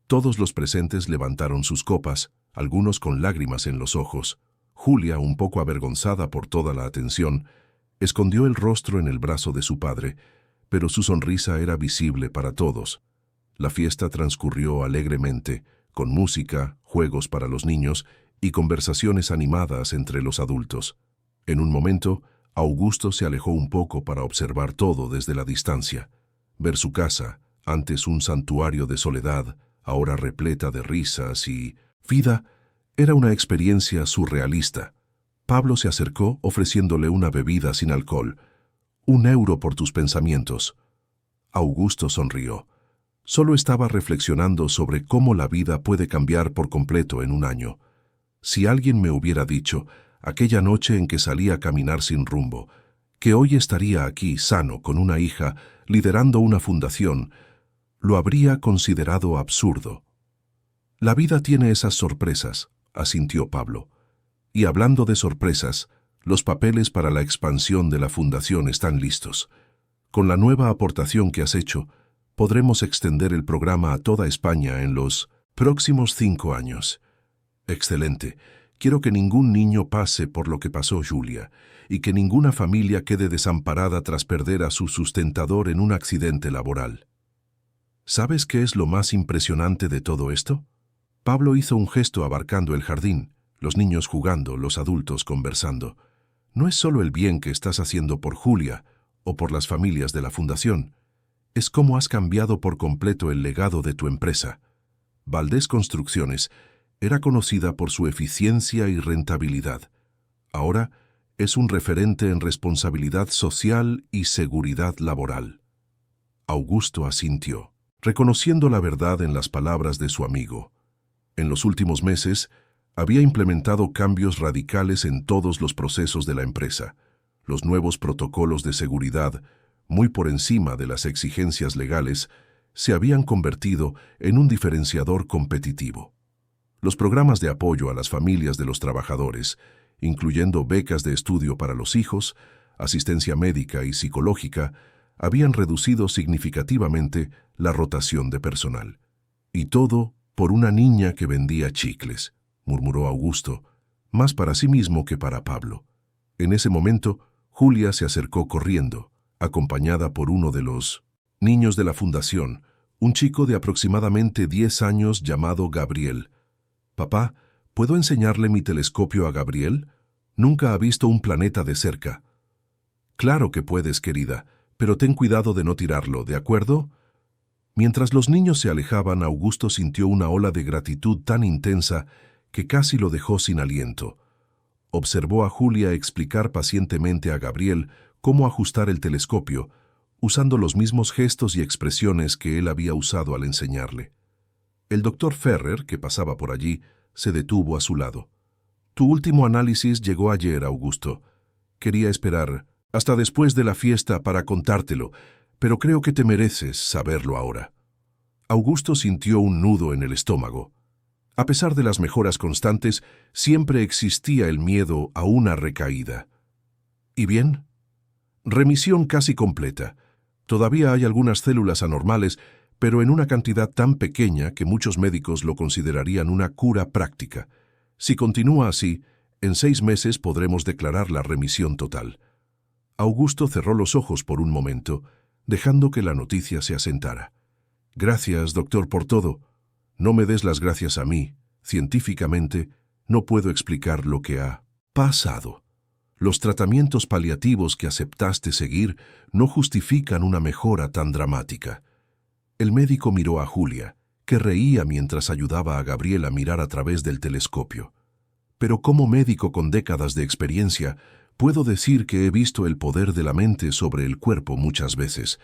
Todos los presentes levantaron sus copas, algunos con lágrimas en los ojos. Julia, un poco avergonzada por toda la atención, escondió el rostro en el brazo de su padre, pero su sonrisa era visible para todos. La fiesta transcurrió alegremente, con música, juegos para los niños y conversaciones animadas entre los adultos. En un momento, Augusto se alejó un poco para observar todo desde la distancia. Ver su casa, antes un santuario de soledad, ahora repleta de risas y vida, era una experiencia surrealista. Pablo se acercó ofreciéndole una bebida sin alcohol. 1 euro por tus pensamientos. Augusto sonrió. Solo estaba reflexionando sobre cómo la vida puede cambiar por completo en un año. Si alguien me hubiera dicho, aquella noche en que salí a caminar sin rumbo, que hoy estaría aquí sano con una hija, liderando una fundación, lo habría considerado absurdo. La vida tiene esas sorpresas, asintió Pablo. Y hablando de sorpresas, los papeles para la expansión de la fundación están listos. Con la nueva aportación que has hecho, podremos extender el programa a toda España en los próximos 5 años. Excelente. Quiero que ningún niño pase por lo que pasó Julia, y que ninguna familia quede desamparada tras perder a su sustentador en un accidente laboral. ¿Sabes qué es lo más impresionante de todo esto? Pablo hizo un gesto abarcando el jardín, los niños jugando, los adultos conversando. No es solo el bien que estás haciendo por Julia o por las familias de la fundación, es cómo has cambiado por completo el legado de tu empresa. Valdés Construcciones era conocida por su eficiencia y rentabilidad. Ahora es un referente en responsabilidad social y seguridad laboral. Augusto asintió, reconociendo la verdad en las palabras de su amigo. En los últimos meses, Había implementado cambios radicales en todos los procesos de la empresa. Los nuevos protocolos de seguridad, muy por encima de las exigencias legales, se habían convertido en un diferenciador competitivo. Los programas de apoyo a las familias de los trabajadores, incluyendo becas de estudio para los hijos, asistencia médica y psicológica, habían reducido significativamente la rotación de personal. Y todo por una niña que vendía chicles, murmuró Augusto, más para sí mismo que para Pablo. En ese momento, Julia se acercó corriendo, acompañada por uno de los niños de la fundación, un chico de aproximadamente 10 años llamado Gabriel. «Papá, ¿puedo enseñarle mi telescopio a Gabriel? Nunca ha visto un planeta de cerca». «Claro que puedes, querida, pero ten cuidado de no tirarlo, ¿de acuerdo?» Mientras los niños se alejaban, Augusto sintió una ola de gratitud tan intensa que casi lo dejó sin aliento. Observó a Julia explicar pacientemente a Gabriel cómo ajustar el telescopio, usando los mismos gestos y expresiones que él había usado al enseñarle. El doctor Ferrer, que pasaba por allí, se detuvo a su lado. «Tu último análisis llegó ayer, Augusto. Quería esperar hasta después de la fiesta para contártelo, pero creo que te mereces saberlo ahora». Augusto sintió un nudo en el estómago. A pesar de las mejoras constantes, siempre existía el miedo a una recaída. ¿Y bien? Remisión casi completa. Todavía hay algunas células anormales, pero en una cantidad tan pequeña que muchos médicos lo considerarían una cura práctica. Si continúa así, en 6 meses podremos declarar la remisión total. Augusto cerró los ojos por un momento, dejando que la noticia se asentara. «Gracias, doctor, por todo. No me des las gracias a mí. Científicamente, no puedo explicar lo que ha pasado. Los tratamientos paliativos que aceptaste seguir no justifican una mejora tan dramática». El médico miró a Julia, que reía mientras ayudaba a Gabriel a mirar a través del telescopio. «Pero como médico con décadas de experiencia, puedo decir que he visto el poder de la mente sobre el cuerpo muchas veces.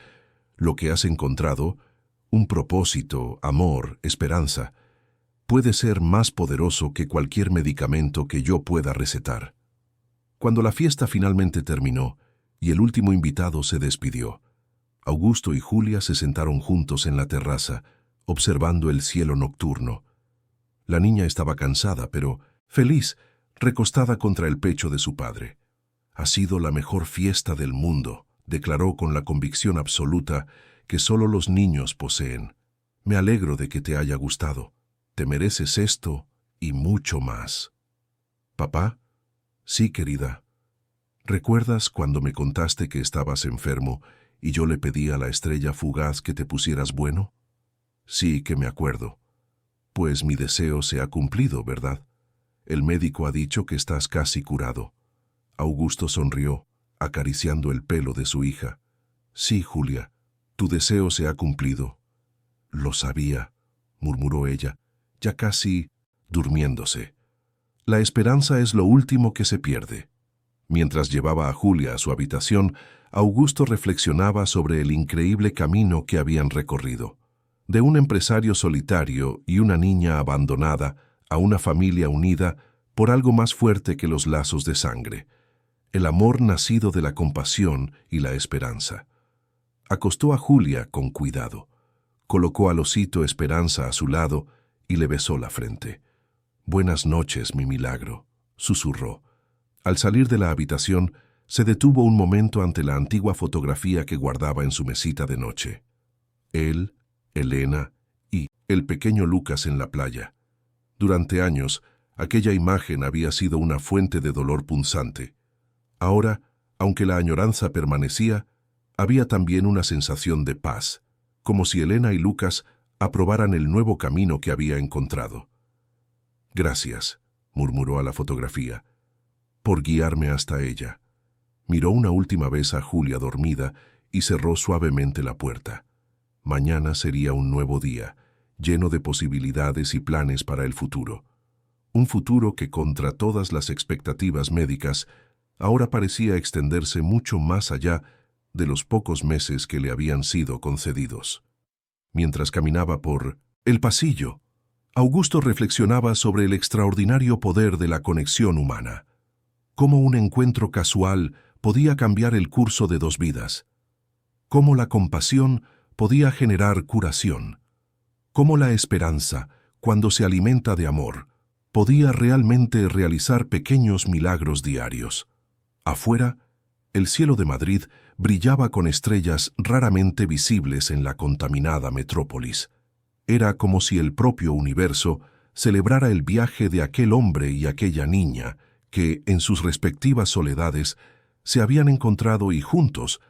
Lo que has encontrado, un propósito, amor, esperanza, puede ser más poderoso que cualquier medicamento que yo pueda recetar». Cuando la fiesta finalmente terminó y el último invitado se despidió, Augusto y Julia se sentaron juntos en la terraza, observando el cielo nocturno. La niña estaba cansada, pero feliz, recostada contra el pecho de su padre. «Ha sido la mejor fiesta del mundo», declaró con la convicción absoluta que solo los niños poseen. «Me alegro de que te haya gustado. Te mereces esto y mucho más». «¿Papá?» «Sí, querida. ¿Recuerdas cuando me contaste que estabas enfermo y yo le pedí a la estrella fugaz que te pusieras bueno?» «Sí, que me acuerdo. Pues mi deseo se ha cumplido, ¿verdad? El médico ha dicho que estás casi curado». Augusto sonrió, acariciando el pelo de su hija. «Sí, Julia, tu deseo se ha cumplido». «Lo sabía», murmuró ella, ya casi durmiéndose. «La esperanza es lo último que se pierde». Mientras llevaba a Julia a su habitación, Augusto reflexionaba sobre el increíble camino que habían recorrido. De un empresario solitario y una niña abandonada a una familia unida por algo más fuerte que los lazos de sangre. El amor nacido de la compasión y la esperanza. Acostó a Julia con cuidado. Colocó al osito Esperanza a su lado y le besó la frente. «Buenas noches, mi milagro», susurró. Al salir de la habitación, se detuvo un momento ante la antigua fotografía que guardaba en su mesita de noche. Él, Elena y el pequeño Lucas en la playa. Durante años, aquella imagen había sido una fuente de dolor punzante. Ahora, aunque la añoranza permanecía, había también una sensación de paz, como si Elena y Lucas aprobaran el nuevo camino que había encontrado. «Gracias», murmuró a la fotografía, «por guiarme hasta ella». Miró una última vez a Julia dormida y cerró suavemente la puerta. Mañana sería un nuevo día, lleno de posibilidades y planes para el futuro. Un futuro que, contra todas las expectativas médicas, ahora parecía extenderse mucho más allá de los pocos meses que le habían sido concedidos. Mientras caminaba por el pasillo, Augusto reflexionaba sobre el extraordinario poder de la conexión humana. Cómo un encuentro casual podía cambiar el curso de dos vidas. Cómo la compasión podía generar curación. Cómo la esperanza, cuando se alimenta de amor, podía realmente realizar pequeños milagros diarios. Afuera, el cielo de Madrid brillaba con estrellas raramente visibles en la contaminada metrópolis. Era como si el propio universo celebrara el viaje de aquel hombre y aquella niña que, en sus respectivas soledades, se habían encontrado y juntos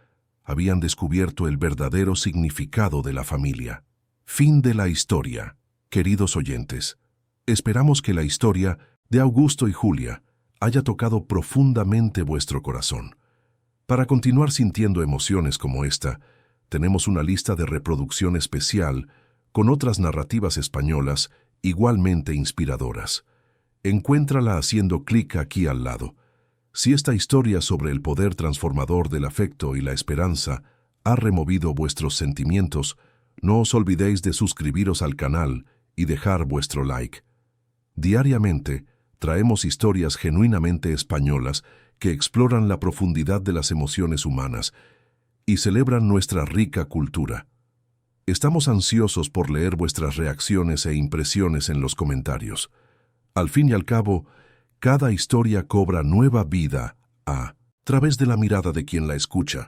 habían descubierto el verdadero significado de la familia. Fin de la historia. Queridos oyentes, esperamos que la historia de Augusto y Julia haya tocado profundamente vuestro corazón. Para continuar sintiendo emociones como esta, tenemos una lista de reproducción especial con otras narrativas españolas igualmente inspiradoras. Encuéntrala haciendo clic aquí al lado. Si esta historia sobre el poder transformador del afecto y la esperanza ha removido vuestros sentimientos, no os olvidéis de suscribiros al canal y dejar vuestro like. Diariamente, traemos historias genuinamente españolas que exploran la profundidad de las emociones humanas y celebran nuestra rica cultura. Estamos ansiosos por leer vuestras reacciones e impresiones en los comentarios. Al fin y al cabo, cada historia cobra nueva vida a través de la mirada de quien la escucha.